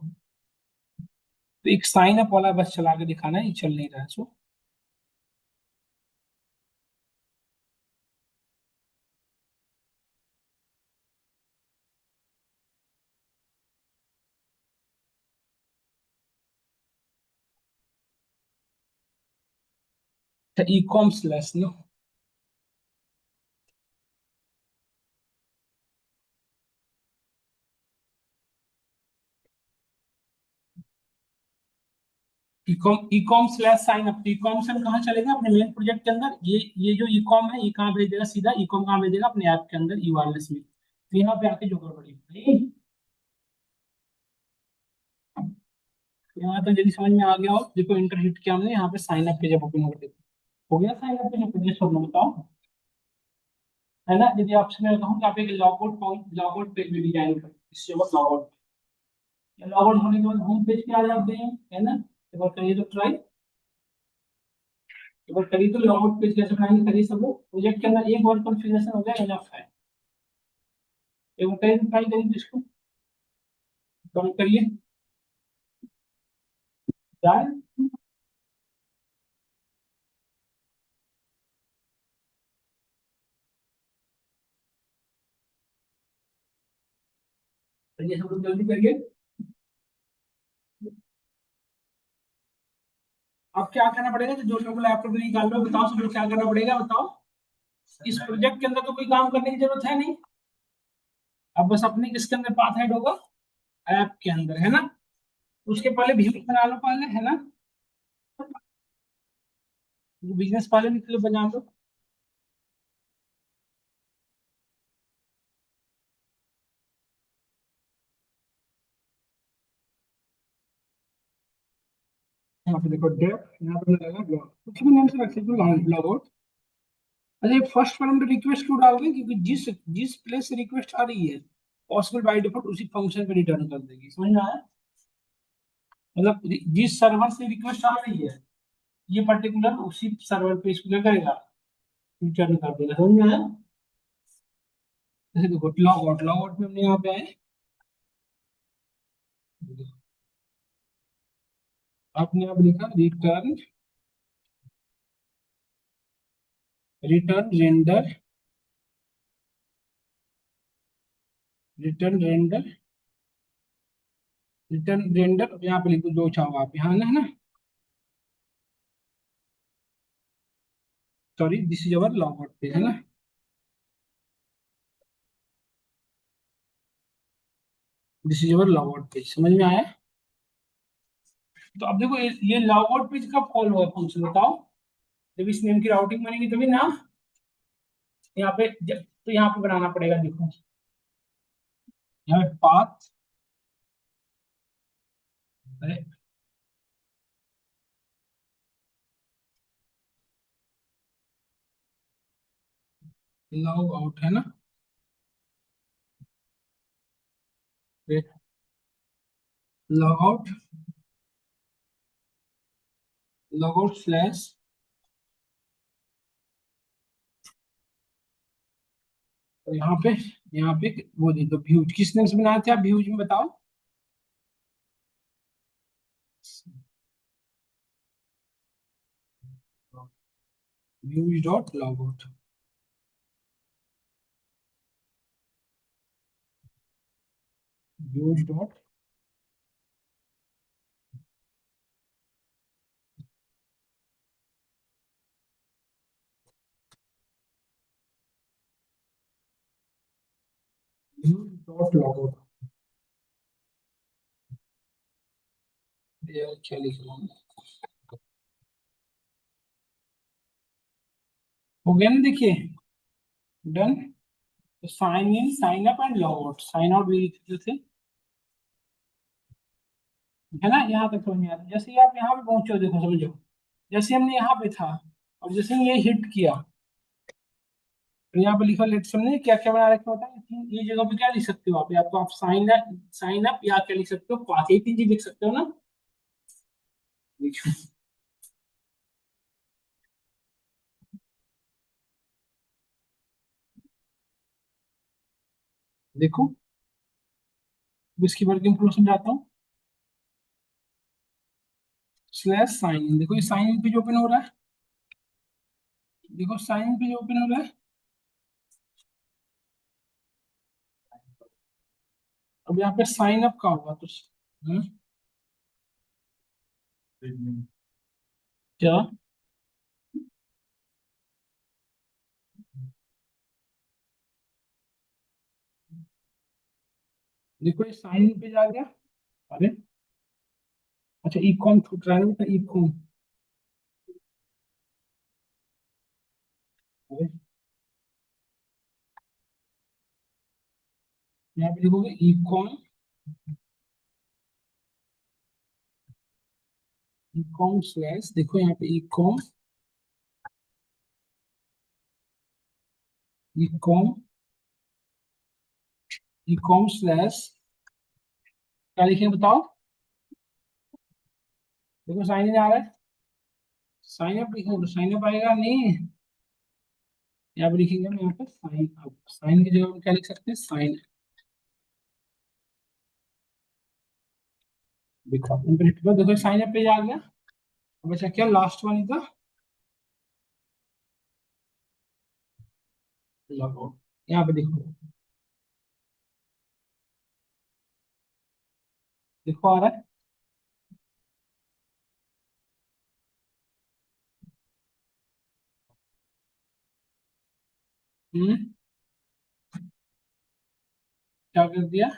तो एक साइन अप वाला बस चला के दिखाना है, ये चल नहीं रहा है सो। ई कॉम स्लैश नो, ई com slash sign up. E com से हम कहाँ चलेगा? अपने मेन प्रोजेक्ट के अंदर। ये जो ई कॉम है, ये कहाँ भेज देगा? सीधा ई कॉम कहाँ भेज देगा? अपने ऐप के अंदर यूआरएल में। तो यहाँ पे आके जो गड़बड़ी है, यहाँ तक यदि समझ में आ गया हो, देखो इंटर हिट किया हमने, यहाँ पे साइन अप पेज ओपन हो गया। हो गया साइन अप पेज ओपन? ये सब बताओ, है ना। यदि आपसे मैं कहूँ कि आप एक लॉगआउट पॉइंट, लॉगआउट पेज भी डिजाइन करें, इससे लॉगआउट, लॉगआउट होने के बाद होम पेज पे आ जाते हैं, है ना। एक बार करिए तो ट्राई, एक बार करिए तो लॉगआउट पेज कैसे बनाएंगे, करिए सब लोग। प्रोजेक्ट के अंदर एक बार कॉन्फ़िगरेशन हो गया, इनफ है। एक बार करिए, ट्राई करिए इसको, कम करिए, जाए। तो ये सब लोग जल्दी करिए। अब क्या करना पड़ेगा, जो लोग लैपटॉप निकाल लो, बताओ सब लोग क्या करना पड़ेगा, बताओ। इस प्रोजेक्ट के अंदर तो कोई काम करने की जरूरत है नहीं। अब बस अपने किसके अंदर पाथ ऐड होगा, ऐप के अंदर, है ना। उसके पहले व्यू बना लो पहले, है ना। बिजनेस पहले निकले बना लो। यहाँ पे देखो डेप, यहाँ पे लगेगा ब्लॉग, कुछ भी नाम से रख सकते हो, ब्लॉग आउट। अच्छा, फर्स्ट पर हम रिक्वेस्ट क्यों डाल रहे हैं, क्योंकि जिस जिस प्लेस से रिक्वेस्ट आ रही है, पॉसिबल बाय डिफॉल्ट उसी फंक्शन पे रिटर्न कर देगी, समझ में आया। मतलब जिस सर्वर से रिक्वेस्ट आ रही है, ये पर्टिकुलर उसी सर्वर पे इसको क्या करेगा, रिटर्न कर देगा, समझ में आया। जैसे देखो लॉग आउट में हमने यहाँ पे आए, आपने यहाँ पे लिखा return, return render, return render, return render, यहाँ पे लिखो जो चाहो आप, यहाँ ना, है ना। Sorry, this is our log out page, है ना। This is our log out page, समझ में आया। तो अब देखो ये लॉग आउट पेज कब कॉल होगा फंक्शन, बताओ। जब इस नेम की राउटिंग बनेगी तभी ना। यहाँ पे तो यहाँ पे बनाना पड़ेगा, देखो यहाँ पे पाथ, अरे लॉग आउट है ना, log out, log out slash, और यहाँ पे वो दे दो व्यूज, किस नेम से बनाए थे आप व्यूज में, बताओ। Views dot log out, views dot, views dot log out. यार क्या लिख रहा हूँ, हो गया ना, देखिए डन। तो sign in, sign up and log out, sign out भी लिख देते थे, है ना। यहाँ तक समझ में आता है। जैसे ही आप यहाँ पे पहुंचे हो, देखो समझो, जैसे हमने यहाँ पे था, और जैसे ही ये हिट किया, तो यहाँ पे लिखा, लेट समझे क्या क्या बना रखे होता है, ये जगह पे क्या लिख सकते हो आप, या तो आप साइन अप या क्या लिख सकते हो, पाथ, ये तीन चीज लिख सकते हो ना। देखो, देखो अब इसकी वर्किंग फ्लो समझाता हूँ। स्लैश साइन इन, देखो ये साइन इन पेज ओपन हो रहा है, देखो साइन इन पेज ओपन हो रहा है। अब यहाँ पे साइन अप का होगा तो, हाँ, क्या, देखो ये साइन इन पेज आ गया। अरे अच्छा, ई कॉम ट्रायल था, ई कॉम, अरे यहाँ पे लिखोगे ई कॉम, ई कॉम स्लैश, देखो यहाँ पे ई com, e com, e com slash, क्या लिखें बताओ। देखो साइन इन आ रहा है, साइन अप लिखेंगे तो साइन अप आएगा नहीं, यहाँ पे लिखेंगे हम, यहाँ पे साइन अप, साइन की जगह हम क्या लिख सकते हैं, साइन। देखो देखो साइन अप पेज आ गया। अब अच्छा क्या लास्ट वन था, लॉग आउट। यहाँ पे देखो, देखो आ रहा है। हम्म। क्या कर दिया?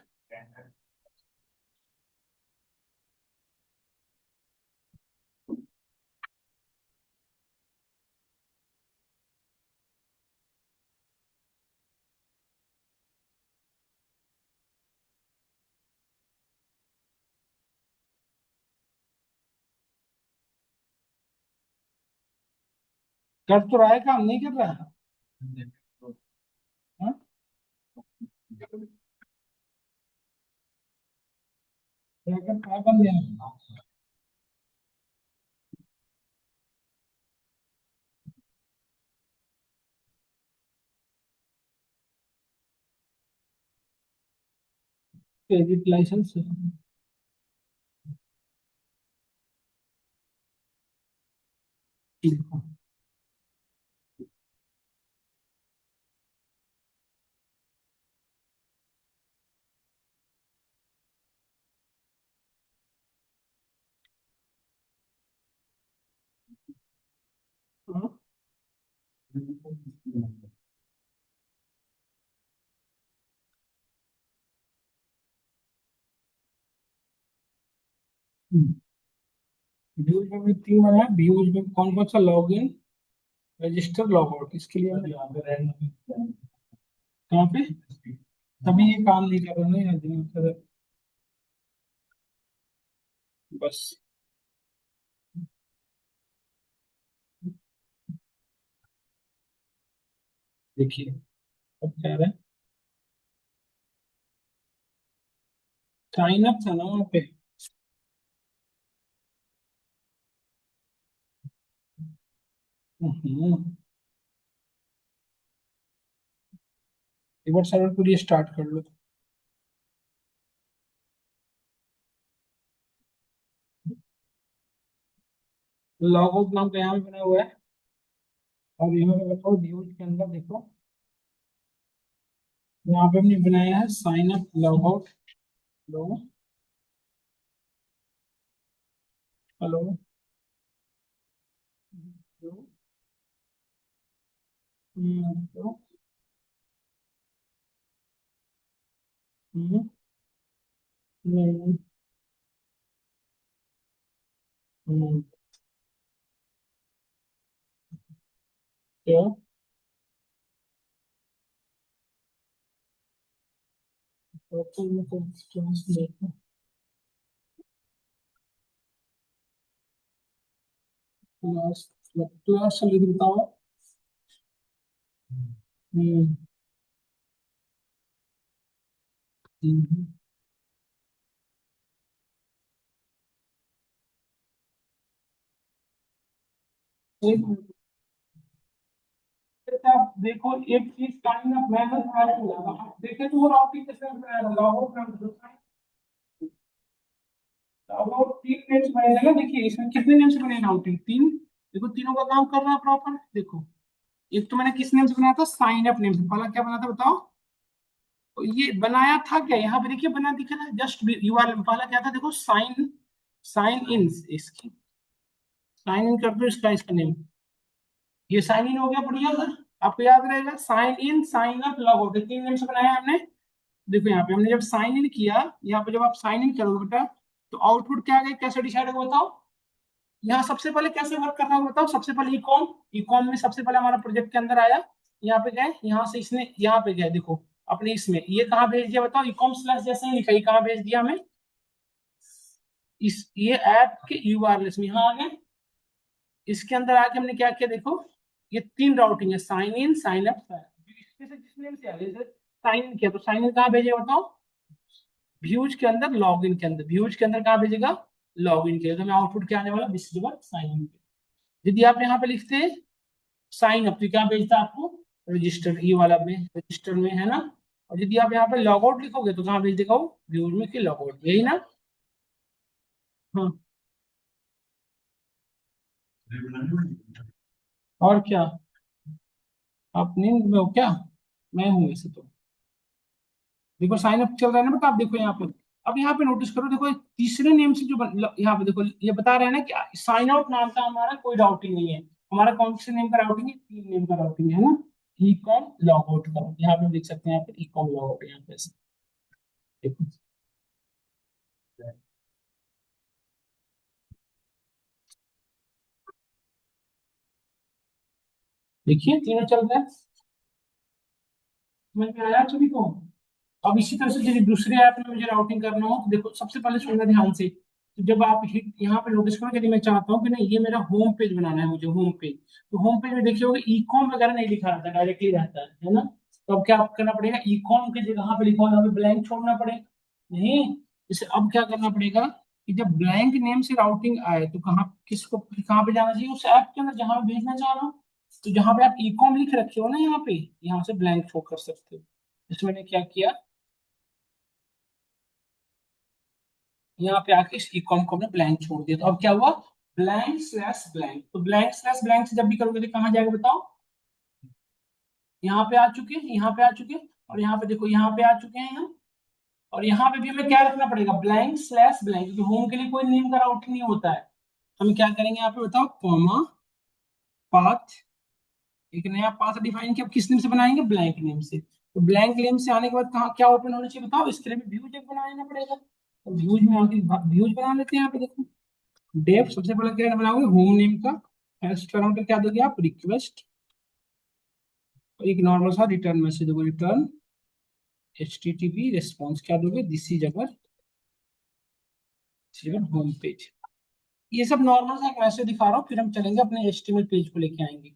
कर तो रहा है, काम नहीं कर रहा है। हाँ? क्या बन गया? Credit licence. व्यूज में भी तीन बना है। व्यूज में कौन कौन सा log in, register, log out, इसके लिए कहाँ पे? तभी ये काम नहीं कर रहा ना यार, बस। देखिए अब क्या रहा है। साइन अप था ना वहाँ पे। हम्म। एक बार सर्वर को स्टार्ट कर लो। लॉग आउट नाम का यहाँ पे बना हुआ है। और यहाँ पे बताओ व्यूज के अंदर देखो, यहाँ पे हमने बनाया है sign up log out. Hello. Hello. Hello. Hello. Hmm. Hmm. Hmm. क्या? टोटल में तो ट्रांसलेट क्लास, क्लास लिख बताओ। हम्म। हम्म। एक मिनट, आप देखो एक चीज काइंड ऑफ मैनर आप देखे तो वो राउटिंग कैसे बनाया लॉग आउट तीन नेम्स बनेगा ना। देखिए इसमें कितने नेम्स बने राउटिंग? तीन। देखो तीनों का काम कर रहा है प्रॉपर। देखो एक तो मैंने किस नेम से बनाया था, साइन अप नेम से। पहला क्या बना था बताओ? तो ये बनाया था क्या, यहाँ पे देखिए बना दिख रहा है जस्ट यूआरएल। पहला क्या था देखो, साइन, साइन इन। इसकी साइन इन कर दो, इसका इसका नेम। ये साइन इन हो गया, बढ़िया सर। आपको याद रहेगा sign in, sign up, log out, तीन नेम से बनाया है हमने। देखो यहाँ पे हमने जब साइन इन किया, यहाँ पे जब आप साइन इन करोगे बेटा, तो आउटपुट क्या आ गया, कैसे डिसाइड होगा बताओ? यहाँ सबसे पहले कैसे वर्क कर रहा है बताओ? सबसे पहले ई कॉम, ई कॉम में सबसे पहले हमारा प्रोजेक्ट के अंदर आया। यहाँ पे गए, यहाँ से इसने यहाँ पे गए, देखो अपने इसमें ये कहाँ भेज दिया बताओ? ई कॉम स्लैश जैसे ही लिखा, ये कहाँ भेज दिया हमें? इस ये ऐप के यूआरएल में यहाँ आ गए। इसके अंदर आके हमने क्या किया देखो, ये तीन राउटिंग है, साइन इन, साइन अप, जिसने से आगे साइन इन किया, तो साइन इन कहाँ भेजेगा बताओ? व्यूज के अंदर, लॉग इन के अंदर। व्यूज के अंदर कहाँ भेजेगा? लॉग इन के। तो हमें आउटपुट क्या आने वाला, विजिबल साइन इन। यदि आप यहाँ पे लिखते साइन अप, तो क्या भेजता आपको? रजिस्टर, ये वाला में रजिस्टर में है ना। और यदि आप यहाँ पे लॉग आउट लिखोगे तो कहाँ भेज देगा वो? व्यूज में कि लॉग आउट, यही ना? हाँ। और क्या? आप नींद में हो क्या? मैं हूँ वैसे तो। देखो साइन अप चल रहा है ना बेटा, आप देखो यहाँ पे। अब यहाँ पे नोटिस करो, देखो तीसरे नेम से जो यहाँ पे देखो ये बता रहे हैं ना कि साइन आउट नाम का हमारा कोई राउटिंग नहीं है। हमारा कौन से नेम का राउटिंग है? तीन नेम का राउटिंग है ना, ई कॉम लॉग आउट का। यहाँ पे देख सकते हैं, यहाँ पे ई कॉम लॉग आउट, यहाँ पे ऐसे देखो। देखिए तीनों चल रहा है, समझ में आया सभी को? अब इसी तरह से यदि दूसरे ऐप में मुझे राउटिंग करना हो तो देखो सबसे पहले सुनना ध्यान से। तो जब आप हिट यहाँ पे नोटिस करो, यदि मैं चाहता हूँ कि नहीं ये मेरा होम पेज बनाना है, मुझे होम पेज, तो होम पेज में देखिए होगा ई कॉम वगैरह नहीं लिखा रहता, डायरेक्टली रहता है ना। तो अब क्या करना पड़ेगा, ई कॉम के जगह पे लिखा होगा ब्लैंक छोड़ना पड़ेगा। नहीं, इसे अब क्या करना पड़ेगा कि जब ब्लैंक नेम से राउटिंग आए तो कहाँ किसको कहाँ पे जाना चाहिए, उस ऐप के अंदर जहां मैं भेजना चाह रहा हूँ। तो जहां पे आप ई कॉम लिख रखे हो ना, यहाँ पे यहाँ से ब्लैंक शो कर सकते हो। इसमें मैंने क्या किया, यहाँ पे आके इस इकॉन को हमने ब्लैंक छोड़ दिया, तो अब क्या हुआ, ब्लैंक स्लैश ब्लैंक। तो ब्लैंक स्लैश ब्लैंक से जब भी करोगे तो कहाँ जाएगा बताओ, यहाँ पे आ चुके हैं, यहाँ पे आ चुके हैं, और यहाँ पे देखो यहाँ पे आ चुके हैं यहाँ। और यहाँ पे भी हमें क्या रखना पड़ेगा, ब्लैंक स्लैश ब्लैंक, क्योंकि होम के लिए कोई नेम का राउटिंग नहीं होता है। हम क्या करेंगे यहाँ पे बताओ, कॉमा पाथ, एक नया पाथ डिफाइन किया, किस नेम से बनाएंगे, ब्लैंक नेम से। तो ब्लैंक नेम से आने के बाद कहाँ क्या ओपन होना चाहिए बताओ, इसके लिए भी व्यूज एक बनाना पड़ेगा। तो व्यूज में आके व्यूज बना लेते हैं, यहाँ पे देखो डेफ सबसे पहले क्या बनाओगे, होम नेम का हैश पैरामीटर क्या दोगे आप, रिक्वेस्ट, और एक नॉर्मल सा रिटर्न मैसेज दोगे, रिटर्न http रिस्पांस क्या दोगे, this is our home page. ये सब नॉर्मल सा एक मैसेज दिखा रहा हूँ, फिर हम चलेंगे अपने एचटीएमएल पेज को लेके आएंगे।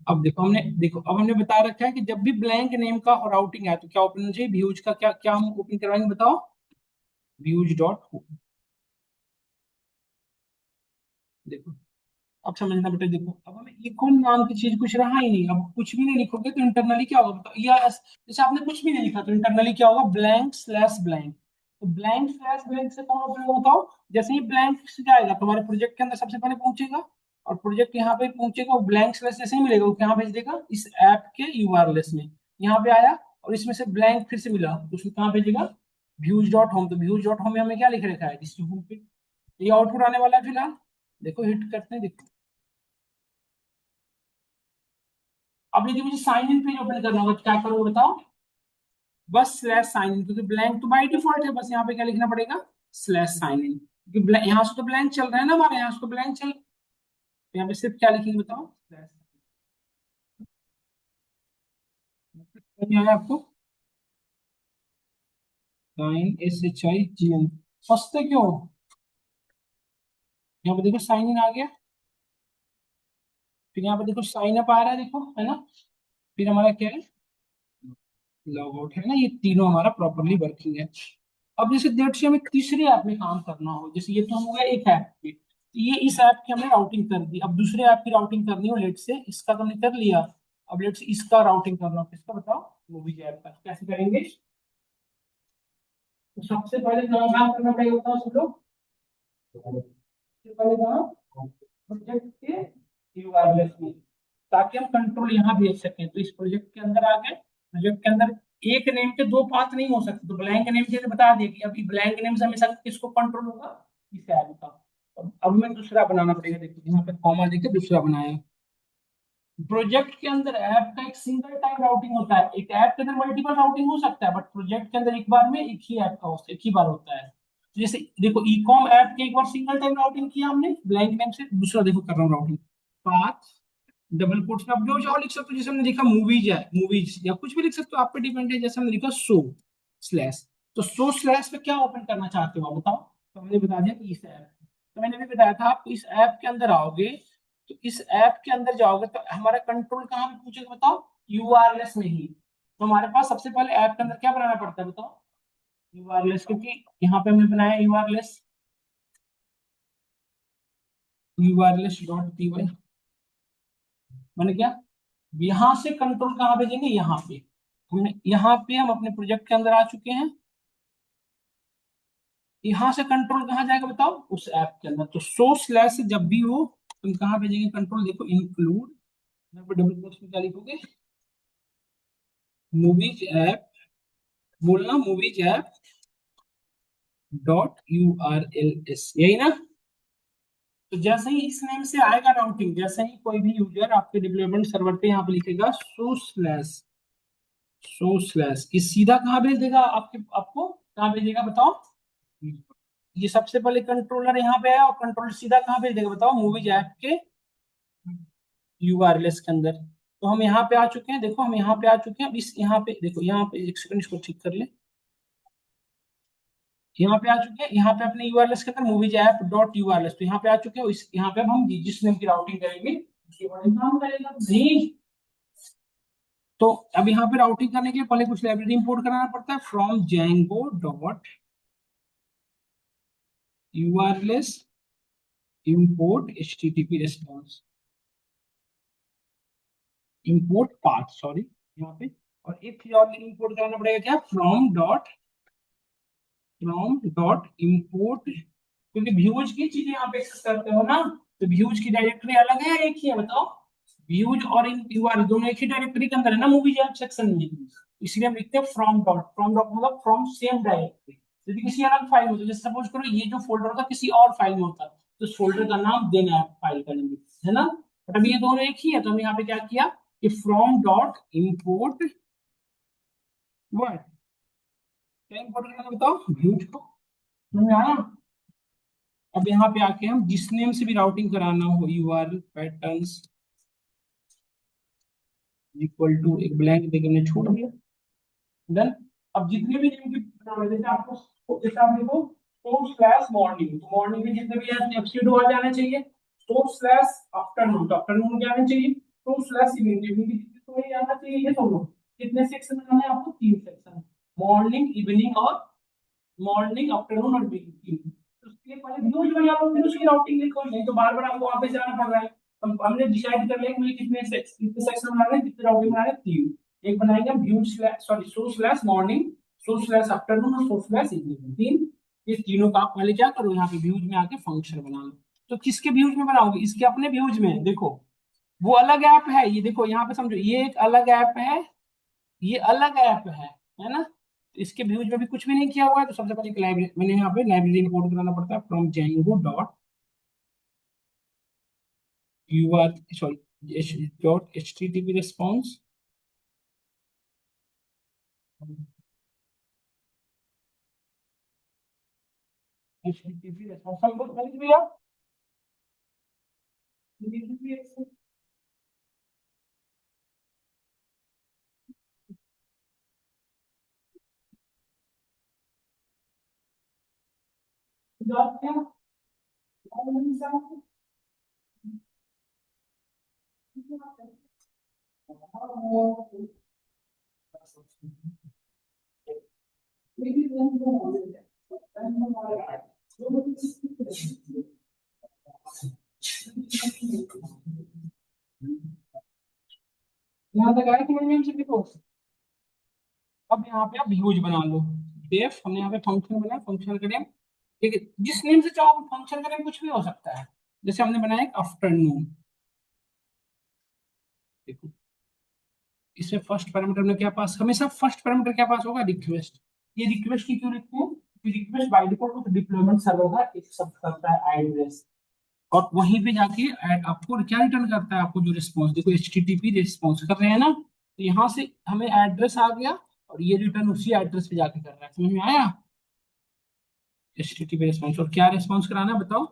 अब देखो हमने, देखो अब हमने बता रखा है कि जब भी ब्लैंक नेम का राउटिंग है तो क्या ओपन होना चाहिए, व्यूज का क्या क्या हम ओपन करवाएंगे बताओ, व्यूज डॉट। देखो अब समझना बेटा, देखो अब हमें इकोन नाम की चीज कुछ रहा ही नहीं, अब कुछ भी नहीं लिखोगे तो इंटरनली क्या होगा बताओ, या जैसे आपने कुछ भी नहीं लिखा तो इंटरनली क्या होगा, ब्लैंक स्लैश ब्लैंक। तो ब्लैंक स्लैश ब्लैंक से कौन ओपन होगा बताओ, जैसे ही ब्लैंक से जाएगा तुम्हारे प्रोजेक्ट के अंदर सबसे पहले पहुंचेगा, और प्रोजेक्ट यहाँ पे पहुंचेगा, वो ब्लैंक स्लैश जैसे ही मिलेगा वो क्या भेज देगा, इस ऐप के यूआरएल में। यहाँ पे आया और इसमें से ब्लैंक फिर से मिला तो उसको कहाँ भेजेगा, व्यूज डॉट होम। तो व्यूज डॉट होम में हमें क्या लिख रखा है, इस होम पे ये आउटपुट आने वाला है फिलहाल। देखो हिट करते हैं, देखो अब यदि मुझे साइन इन पेज ओपन करना होगा तो क्या करूंगा बताओ, बस स्लैश साइन इन, क्योंकि ब्लैंक तो बाय डिफॉल्ट है, बस यहाँ पे क्या लिखना पड़ेगा, स्लैश साइन इन, क्योंकि यहाँ से तो ब्लैंक चल रहा है ना हमारे, यहाँ से तो ब्लैंक चल, तो यहाँ पे सिर्फ क्या लिखेंगे बताओ, स्लैश। समझ में आया आपको, sign S H I G N, सस्ते क्यों, यहाँ पे देखो साइन इन आ गया, फिर यहाँ पे देखो साइन अप आ रहा है, देखो है ना, फिर हमारा क्या है, लॉग आउट है ना, ये तीनों हमारा प्रॉपरली वर्किंग है। अब जैसे डेट से हमें तीसरे ऐप में काम करना हो, जैसे ये तो हम हो गया एक ऐप पे, तो ये इस ऐप की हमने राउटिंग कर दी, अब दूसरे ऐप की राउटिंग करनी हो, लेट से इसका तो हमने कर लिया, अब लेट से इसका राउटिंग करना हो, किसका बताओ, मूवीज ऐप का, कैसे करेंगे, तो सबसे पहले कहाँ काम करना पड़ेगा बताओ सब लोग, सबसे पहले कहाँ, प्रोजेक्ट के यूआरएल में, ताकि हम कंट्रोल यहाँ भेज सकें। तो इस प्रोजेक्ट के अंदर आ गए, प्रोजेक्ट के अंदर एक नेम के दो पाथ नहीं हो सकते, तो ब्लैंक नेम से बता दिया कि अभी ब्लैंक नेम से हमेशा किसको कंट्रोल होगा, इस ऐप का। अब हमें दूसरा बनाना पड़ेगा, देखिए यहाँ पे कॉमा देके दूसरा बनाया। प्रोजेक्ट के अंदर ऐप का एक सिंगल टाइम राउटिंग होता है, एक ऐप के अंदर मल्टीपल राउटिंग हो सकता है, बट प्रोजेक्ट के अंदर एक बार में एक ही ऐप का होता है, एक ही बार होता है। तो जैसे देखो ई कॉम ऐप के एक बार सिंगल टाइम राउटिंग किया हमने ब्लैंक नेम से, दूसरा देखो कर रहा हूँ राउटिंग, पाथ डबल कोट्स में आप जो चाहो लिख सकते हो, जैसे हमने लिखा मूवीज है, मूवीज या कुछ भी लिख सकते हो, आप पे डिपेंड है, जैसे हमने लिखा शो स्लैश, तो शो स्लैश पे क्या ओपन करना चाहते हो आप बताओ, तो हमने बता दिया कि इस ऐप, तो मैंने भी बताया था आप इस ऐप के अंदर आओगे, तो इस ऐप के अंदर जाओगे तो हमारा कंट्रोल कहाँ पे पूछेगा बताओ, यूआरएल में ही। तो हमारे पास सबसे पहले ऐप के अंदर क्या बनाना पड़ता है बताओ, यूआरएल, क्योंकि यहाँ पे हमने बनाया URL, URL dot P Y, मैंने क्या, यहाँ से कंट्रोल कहाँ भेजेंगे, यहाँ पे हमने, यहाँ पे हम अपने प्रोजेक्ट के अंदर आ चुके हैं, यहाँ से कंट्रोल कहाँ जाएगा बताओ, उस ऐप के अंदर। तो सो स्लैश जब भी हो तुम कहाँ भेजेंगे कंट्रोल, देखो इंक्लूड, डबल कोट्स में क्या लिखोगे, मूवीज ऐप, बोलना मूवीज ऐप .urls, यही ना। तो जैसे ही इस नेम से आएगा राउटिंग, जैसे ही कोई भी यूजर आपके डेवलपमेंट सर्वर पे यहाँ पे लिखेगा सो स्लैश, ये सीधा कहाँ भेज देगा, आपको कहाँ भेजेगा बताओ। ये सबसे पहले कंट्रोलर यहाँ पे है, और कंट्रोलर सीधा कहाँ भेज देगा बताओ, मूवीज ऐप के यूआरएल के अंदर। तो हम यहाँ पे आ चुके हैं, देखो हम यहाँ पे आ चुके हैं। अब इस यहाँ पे देखो, यहाँ पे एक सेकंड इसको ठीक कर ले। यहाँ पे आ चुके हैं, यहाँ पे अपने यूआरएल के अंदर मूवीज ऐप .url, तो यहाँ पे आ चुके हैं। यहाँ पे अब हम जिस नेम की राउटिंग करेंगे उसके बारे में काम करेगा नहीं। तो अब यहाँ पे राउटिंग करने के लिए पहले कुछ लाइब्रेरी इंपोर्ट कराना पड़ता है, from Django dot URL import http response, import path, sorry यहाँ पे। और एक चीज और इंपोर्ट करना पड़ेगा, क्या, फ्रॉम डॉट इंपोर्ट, क्योंकि व्यूज की चीजें यहाँ पे एक्सेस करते हो ना, तो व्यूज की डायरेक्टरी अलग है या एक ही है बताओ। व्यूज और इन यूआरएल दोनों एक ही डायरेक्टरी के अंदर है ना, मूवीज ऐप सेक्शन में। इसलिए हम लिखते हैं फ्रॉम डॉट मतलब फ्रॉम सेम डायरेक्टरी। यदि किसी अलग फाइल में, तो जैसे सपोज करो ये जो फोल्डर होता किसी और फाइल में होता, तो उस फोल्डर का नाम देना है फाइल का नेम, है ना। बट अभी ये दोनों एक ही है, तो हम यहाँ पे क्या किया कि फ्रॉम डॉट इम्पोर्ट वर्ड, क्या इम्पोर्ट करना है बताओ, व्यूज को। समझ में आया। अब यहाँ पे आके हम जिस नेम से भी राउटिंग कराना हो, यूआरएल पैटर्न्स इक्वल टू एक ब्लैंक देके हमने छोड़ दिया, डन। अब जितने भी नेम की बनाना है, जैसे आपको, जैसे आप देखो सो/मॉर्निंग, तो मॉर्निंग में जितने भी एफसीडो आ जाने चाहिए। सो/आफ्टरनून, तो आफ्टरनून के आने चाहिए। सो/इवनिंग, इवनिंग की जितने तो ये आना चाहिए, ये दोनों। कितने सेक्शन बनाने हैं आपको, 3 सेक्शन, मॉर्निंग इवनिंग और मॉर्निंग आफ्टरनून और वीकेंड। तो उसके पहले व्यूज बना लो, फिर उसकी राउटिंग लिखो, नहीं तो बार बार आपको वापस जाना पड़ रहा है। हमने डिसाइड कर लिया कि मुझे कितने सेक्शन बनाने हैं, कितने राउटिंग बनाने हैं, 3। एक बनाएंगे हम व्यूज स्लैश सॉरी सो/मॉर्निंग, सो/आफ्टरनून और सो/इवनिंग, 3। ये तीनों का आप पहले क्या करो, यहाँ पे व्यूज में आके फंक्शन बना लो। तो किसके व्यूज में बनाओगे, इसके अपने व्यूज में। देखो वो अलग ऐप है, ये देखो यहाँ पे समझो, ये एक अलग ऐप है, ये अलग ऐप है ना। तो इसके व्यूज में भी कुछ भी नहीं किया हुआ है, तो सबसे पहले एक लाइब्रेरी, मैंने यहाँ पे लाइब्रेरी इंपोर्ट कराना पड़ता है, from Django dot UR sorry dot http response, http response हम लोग मैंने दिया। यहाँ तक आया समझ में हमसे, देखो अब यहाँ पे आप व्यूज बना लो। डेफ हमने यहाँ पे फंक्शन बनाया, फंक्शन का नेम, ठीक है, जिस नेम से चाहो फंक्शन का नेम कुछ भी हो सकता है। जैसे हमने बनाया एक आफ्टरनून, देखो इसमें फर्स्ट पैरामीटर में क्या पास, हमेशा फर्स्ट पैरामीटर क्या पास होगा, रिक्वेस्ट। ये रिक्वेस्ट की क्यों लिखते हैं, request by default deployment server का एक्सेप्ट करता है एड्रेस, और वहीं पे जाके आपको क्या रिटर्न करता है, आपको जो रिस्पॉन्स, देखो एचटीटीपी रिस्पॉन्स कर रहे हैं ना, तो यहाँ से हमें एड्रेस आ गया, और ये रिटर्न उसी एड्रेस पे जाके कर रहा है, समझ में आया। एचटीटीपी रिस्पॉन्स, और क्या रिस्पॉन्स कराना है बताओ।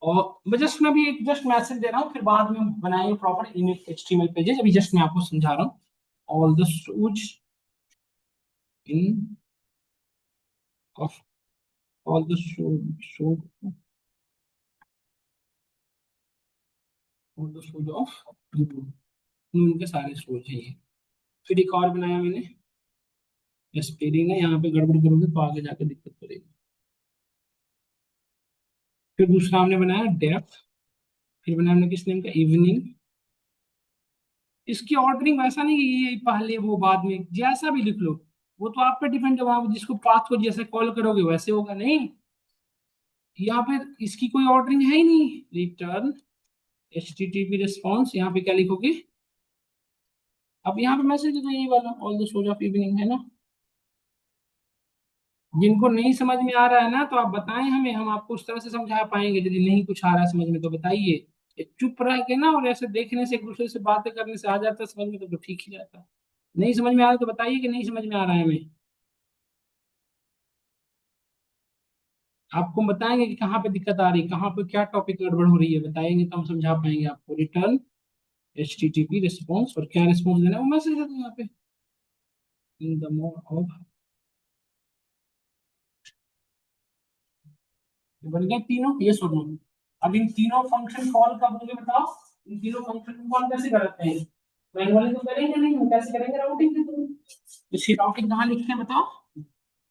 और मैं भी एक जस्ट मैसेज दे रहा हूँ, फिर बाद में हम बनाएंगे प्रॉपर इमेज एचटीएमएल पेजेस, अभी जस्ट मैं आपको समझा रहा हूँ। All the shoes in of all the show all the shows of noon के सारे शोज हैं ये। फिर एक और बनाया मैंने, स्पेलिंग है, यहाँ पे गड़बड़ करोगे तो आगे जाके दिक्कत करेगी। फिर दूसरा हमने बनाया डेफ, फिर बनाया हमने किस नेम का, इवनिंग। इसकी ऑर्डरिंग वैसा नहीं कि ये पहले वो बाद में, जैसा भी लिख लो, वो तो आप पे डिपेंड है, आप जिसको पाथ को जैसे कॉल करोगे वैसे होगा, नहीं। यहाँ पे इसकी कोई ऑर्डरिंग है ही नहीं, रिटर्न एचटीटीपी रिस्पॉन्स, यहाँ पे क्या लिखोगे, अब यहाँ पे मैसेज दे दो यही वाला, all the shows of evening, है ना। जिनको नहीं समझ में आ रहा है ना तो आप बताएं हमें, हम आपको उस तरह से समझा पाएंगे। यदि नहीं कुछ आ रहा है समझ में तो बताइए। ये चुप रह के ना और ऐसे देखने से, एक दूसरे से बातें करने से आ जाता है समझ में तो ठीक ही जाता है। नहीं समझ में आ रहा तो बताइए कि नहीं समझ में आ रहा है हमें। आपको हम बताएंगे कि कहाँ पे दिक्कत आ रही है, कहाँ पे क्या टॉपिक गड़बड़ हो रही है, बताएंगे तो हम समझा पाएंगे आपको। रिटर्न HTTP रिस्पॉन्स, और क्या रिस्पॉन्स देना है वो मैसेज दे दो यहाँ पे, इन द मोड ऑफ। बन गए तीनों, ये सुनो। अब इन तीनों फंक्शन कॉल कब होंगे बताओ। इन तीनों फंक्शन कॉल कैसे करते हैं, मैनुअली तो करेंगे नहीं, हम कैसे करेंगे, राउटिंग के थ्रू। इसकी राउटिंग कहाँ लिखते हैं बताओ,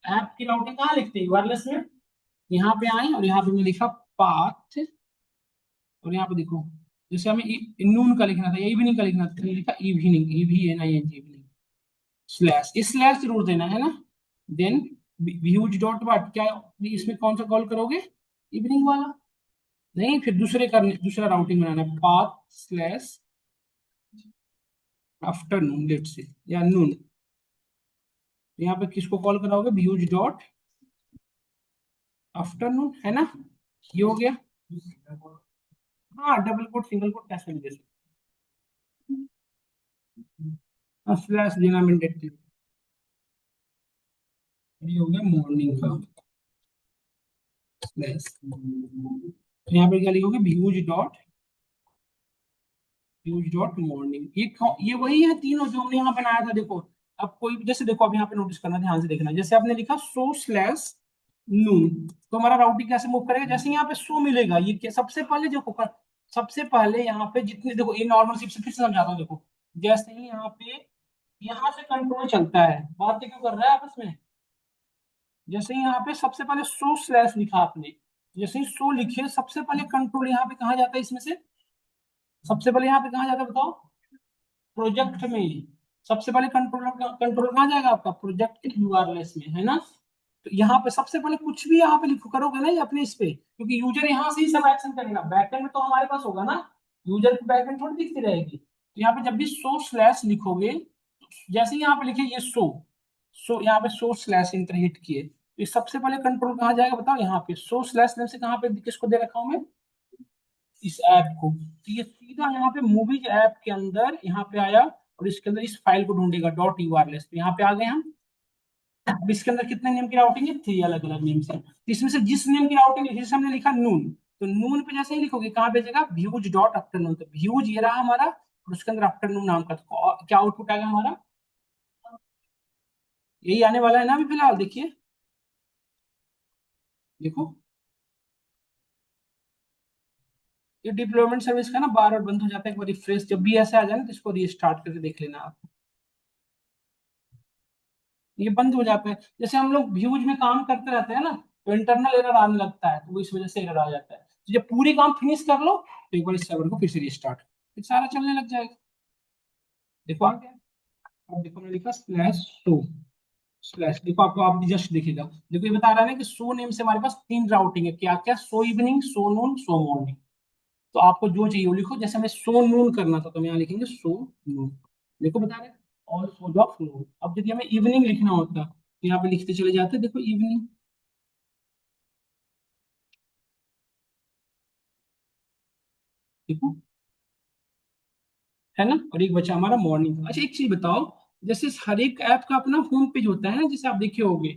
ऐप की राउटिंग कहाँ लिखते हैं वायरलेस में। यहाँ पे आए और यहाँ पे मैं लिखा पाथ, और यहाँ पे देखो जैसे हमें नून का लिखना था या इवनिंग का लिखना था, तो लिखा evening, EVNING, evening, slash, slash जरूर देना है ना। देन व्यूज डॉट वाट, क्या इसमें कौन सा कॉल करोगे, इवनिंग वाला। नहीं, फिर दूसरे करने, दूसरा राउटिंग बनाना है, पाथ स्लैश आफ्टरनून लेट से, या नून। यहाँ पे किसको कॉल कराओगे, व्यूज डॉट आफ्टरनून, है ना। ये हो गया। हाँ, डबल कोट सिंगल कोट कैसे भी दे सकते हैं, स्लैश देना मैंडेटरी। ये हो गया मॉर्निंग का स्लैश। यहाँ पे क्या लिखोगे, व्यूज डॉट मॉर्निंग। ये वही है तीनों जो हमने यहाँ बनाया था, देखो। अब कोई जैसे देखो, अब यहाँ पे नोटिस करना, ध्यान से देखना, जैसे आपने लिखा सो स्लैश नून, तो हमारा राउटिंग कैसे मूव करेगा, जैसे यहाँ पे सो मिलेगा, ये सबसे पहले जो सबसे पहले यहाँ पे जितने, देखो ये नॉर्मल शिफ्ट से फिर से समझाता हूँ, देखो। जैसे ही यहाँ पे, यहाँ से कंट्रोल चलता है, बातें क्यों कर रहा है आपस में। जैसे ही यहाँ पे सबसे पहले सो स्लैश लिखा आपने, जैसे ही सो लिखे सबसे पहले कंट्रोल यहाँ पे कहाँ जाता है इसमें से, सबसे पहले यहाँ पे कहाँ जाता है बताओ, प्रोजेक्ट में। सबसे पहले कंट्रोल कंट्रोल कहाँ जाएगा आपका, प्रोजेक्ट के यूआरएल में, है ना। तो यहाँ पे सबसे पहले कुछ भी यहाँ पे लिखो, करोगे ना ये अपने इस पे, क्योंकि यूजर यहाँ से ही सब एक्शन करेगा, बैकएंड में तो हमारे पास होगा ना। यूजर की बैकएंड थोड़ी दिखती रहेगी, तो यहाँ पे जब भी सो स्लैश लिखोगे, जैसे ही यहाँ पे लिखे ये सो यहाँ पे सो स्लैश इंटर हिट किए, तो ये सबसे पहले कंट्रोल कहाँ जाएगा बताओ, यहाँ पे सो स्लैश नेम से कहाँ पे किसको दे रखा हूँ मैं, इस ऐप को। तो ये सीधा यहाँ पे मूवीज ऐप के अंदर यहाँ पे आया, और इसके अंदर इस फाइल को ढूंढेगा डॉट यूआरएल, तो यहाँ पे आ गए हम। अब इसके अंदर कितने नेम की राउटिंग है, 3 अलग अलग नेम से, तो इसमें से जिस नेम की राउटिंग है, जैसे हमने लिखा नून, तो नून पे जैसे ही लिखोगे कहाँ भेजेगा, व्यूज डॉट आफ्टरनून, तो व्यूज ये रहा हमारा, और उसके अंदर आफ्टरनून नाम का, तो क्या आउटपुट आएगा हमारा, यही आने वाला है ना अभी फिलहाल, देखिए। देखो, ये डिप्लॉयमेंट सर्विस का ना बार बार बंद हो जाता है, एक बार रिफ्रेश जब भी ऐसे आ जाए ना तो इसको रीस्टार्ट करके देख लेना आप। ये बंद हो जाता है, जैसे हम लोग व्यूज में काम करते रहते हैं ना, तो इंटरनल एरर आने लगता है, तो वो इस वजह से एरर आ जाता है। तो जब पूरी काम फिनिश कर लो तो एक बार इस सर्वर को फिर से रिस्टार्ट, फिर सारा चलने लग जाएगा। देखो आ गया। अब देखो मैंने लिखा स्लैश सो, स्लैश, देखो आपको, आप भी जस्ट देखिएगा, देखो ये बता रहा है ना कि सो नेम से हमारे पास 3 राउटिंग है, क्या क्या, सो इवनिंग, सो नून, सो मॉर्निंग। तो आपको जो चाहिए वो लिखो, जैसे हमें सो नून करना था तो हम यहाँ लिखेंगे सो नून। देखो बता रहे ऑल सोज ऑफ नून। अब यदि हमें इवनिंग लिखना होता तो यहाँ पे लिखते चले जाते, देखो इवनिंग, देखो, है ना। और एक बचा हमारा मॉर्निंग। अच्छा एक चीज बताओ, जैसे हर एक ऐप का अपना होम पेज होता है ना, जैसे आप देखे होगे,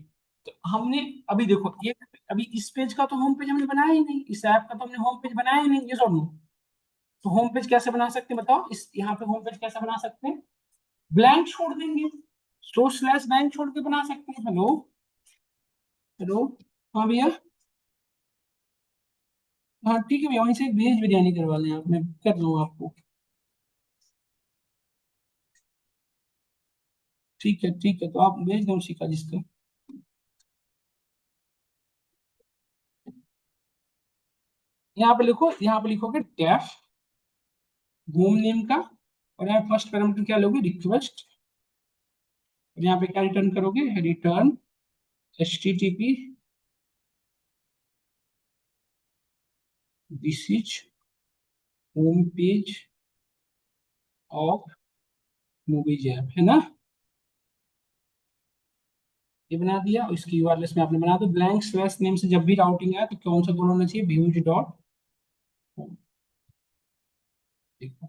तो हमने अभी देखो ये, अभी इस पेज का तो होम पेज हमने बनाया ही नहीं, इस ऐप का तो हमने होम पेज बनाया ही नहीं, ये सुनो। तो होम पेज कैसे बना सकते हैं बताओ, इस यहाँ पे होम पेज कैसे बना सकते हैं, ब्लैंक छोड़ देंगे, सो स्लैश ब्लैंक छोड़ के बना सकते हैं। हेलो, हेलो, हाँ भैया, हाँ ठीक है भैया, वहीं से एक वेज बिरयानी करवा लें आप, मैं कर लूँ आपको। ठीक है, तो आप भेज दो उसी का जिसका। यहाँ पे लिखो, यहाँ पे लिखोगे टैफ होम नेम का, और यहाँ फर्स्ट पैरामीटर क्या लोगे, रिक्वेस्ट, और यहाँ पे क्या रिटर्न करोगे, return HTTP this is home page of movies app है ना, ये बना दिया। और इसकी यूआरएल में आपने बना दो ब्लैंक स्लैश नेम से जब भी राउटिंग है तो कौन सा गोल होना चाहिए, व्यूज डॉट। देखो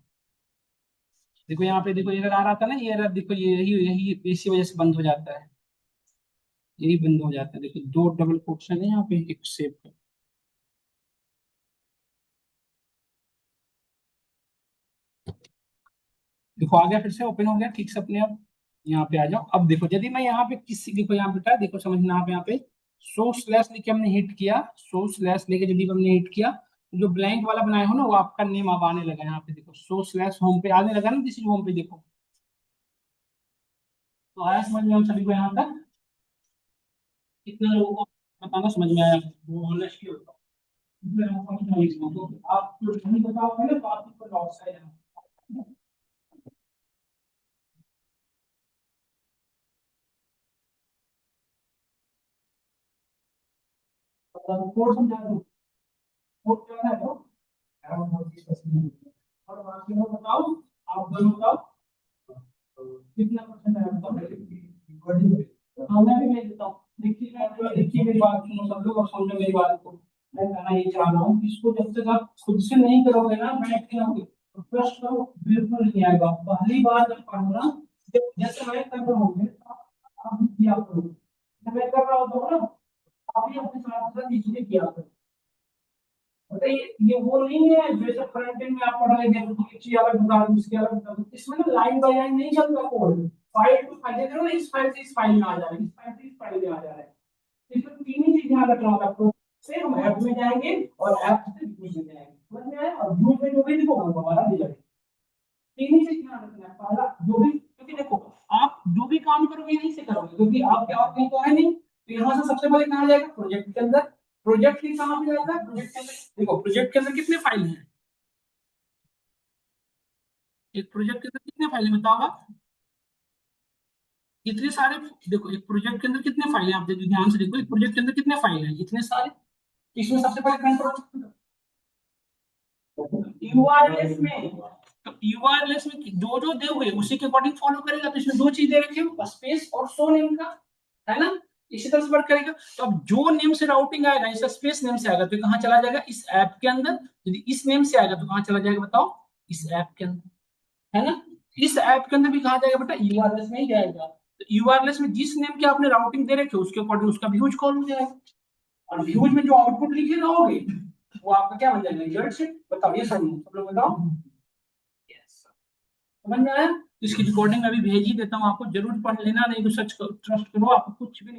देखो यहाँ पे देखो एरर आ रहा था ना, ये एरर देखो, ये यही यही इसी वजह से बंद हो जाता है, यही बंद हो जाता है। देखो दो डबल कोट्स है यहाँ पे, एक सेव कर। देखो आ गया, फिर से ओपन हो गया ठीक से अपने आप। यहाँ पे आ जाओ। अब देखो यदि मैं यहाँ पे किसी, देखो यहाँ पे देखो समझना, आप यहाँ पे सो स्लैश लेके हमने हिट किया, सो स्लैश लेके यदि हमने हिट किया, तो जो ब्लैंक वाला बनाया हो ना वो आपका नेम अब आने लगा यहाँ पे। देखो सो स्लैश होम पे आने लगा ना, दिस इज होम पे। देखो तो आया समझ में हम सभी को यहाँ तक? कितने लोगों को बताना समझ में आया, वो ऑनेस्टली होता है। कितने लोगों को समझ में आया? तो आप जो नहीं बताओगे ना तो आपको लॉस है यहाँ। कोड समझा दो, कोड क्या है तो और बाकी लोग बताओ, आप दोनों बताओ कितना परसेंट है आपका। हाँ मैं भी भेज देता हूँ। देखिए मेरी बात सुनो सब लोग और समझो मेरी बात को। मैं कहना ये चाह रहा हूँ, इसको जब तक आप खुद से नहीं करोगे ना, बैठ के रहोगे तो ट्रस्ट करो बिल्कुल नहीं आएगा। पहली बार जब पढ़ो ना, जैसे मैं कर रहा हूँ आप भी किया करो, जब मैं कर रहा होता हूँ ना आप भी अपने साथ साथ ये चीजें किया करो। मतलब ये वो नहीं है जैसे फ्रंट एंड में आप पढ़ रहे थे तो एक चीज अलग बता दूं इसके अलग बता दूं, इसमें ना लाइन बाय लाइन नहीं चलता कोड। फाइल टू फाइल देखो ना, इस फाइल से इस फाइल में आ जा रहा है, इस फाइल से इस फाइल में आ जा रहा है। इसमें तीन ही चीज ध्यान रखना होगा आपको, से हम ऐप में जाएंगे और ऐप से व्यूज में जाएंगे, समझ में आया? और व्यूज में जो भी देखो वो हमारा दे जाएगा। तीन ही चीज ध्यान रखना है, पहला जो भी, क्योंकि देखो आप जो भी काम करोगे यहीं से करोगे, क्योंकि आपके और कहीं तो है नहीं। तो यहाँ से सबसे पहले कहाँ जाएगा, प्रोजेक्ट के अंदर। प्रोजेक्ट की कहाँ पे जाता है, प्रोजेक्ट के अंदर। देखो प्रोजेक्ट के अंदर कितने फाइल हैं, एक प्रोजेक्ट के अंदर कितने फाइल है बताओ आप? इतने सारे। देखो एक प्रोजेक्ट के अंदर कितने फाइल हैं, आप देखो ध्यान से देखो, एक प्रोजेक्ट के अंदर कितने फाइल हैं, इतने सारे। इसमें सबसे पहले कंट्रोल यूआरएल में, तो यूआरएल में जो जो दे हुए उसी के अकॉर्डिंग फॉलो करेगा। तो इसमें दो चीजें रखी हो, स्पेस और सो नेम का, है ना? इसी तरह से वर्क करेगा। तो अब जो नेम से राउटिंग आएगा, इसका स्पेस नेम से आएगा तो कहाँ चला जाएगा, इस ऐप के अंदर। यदि इस नेम से आएगा तो कहाँ चला जाएगा बताओ, इस ऐप के अंदर, है ना? इस ऐप के अंदर भी कहा जाएगा बेटा, यूआरएल में ही जाएगा। तो यूआरएल में जिस नेम की आपने राउटिंग दे रखे उसके अकॉर्डिंग उसका व्यूज कॉल हो जाएगा। और व्यूज में जो आउटपुट लिखे रहोगे वो आपका क्या बन जाएगा, रिजल्ट से। बताओ ये सब लोग बताओ। Yes. समझ में आया? तो इसकी रिकॉर्डिंग अभी भेज ही देता हूँ आपको, जरूर पढ़ लेना, नहीं तो सच ट्रस्ट करो आपको कुछ भी नहीं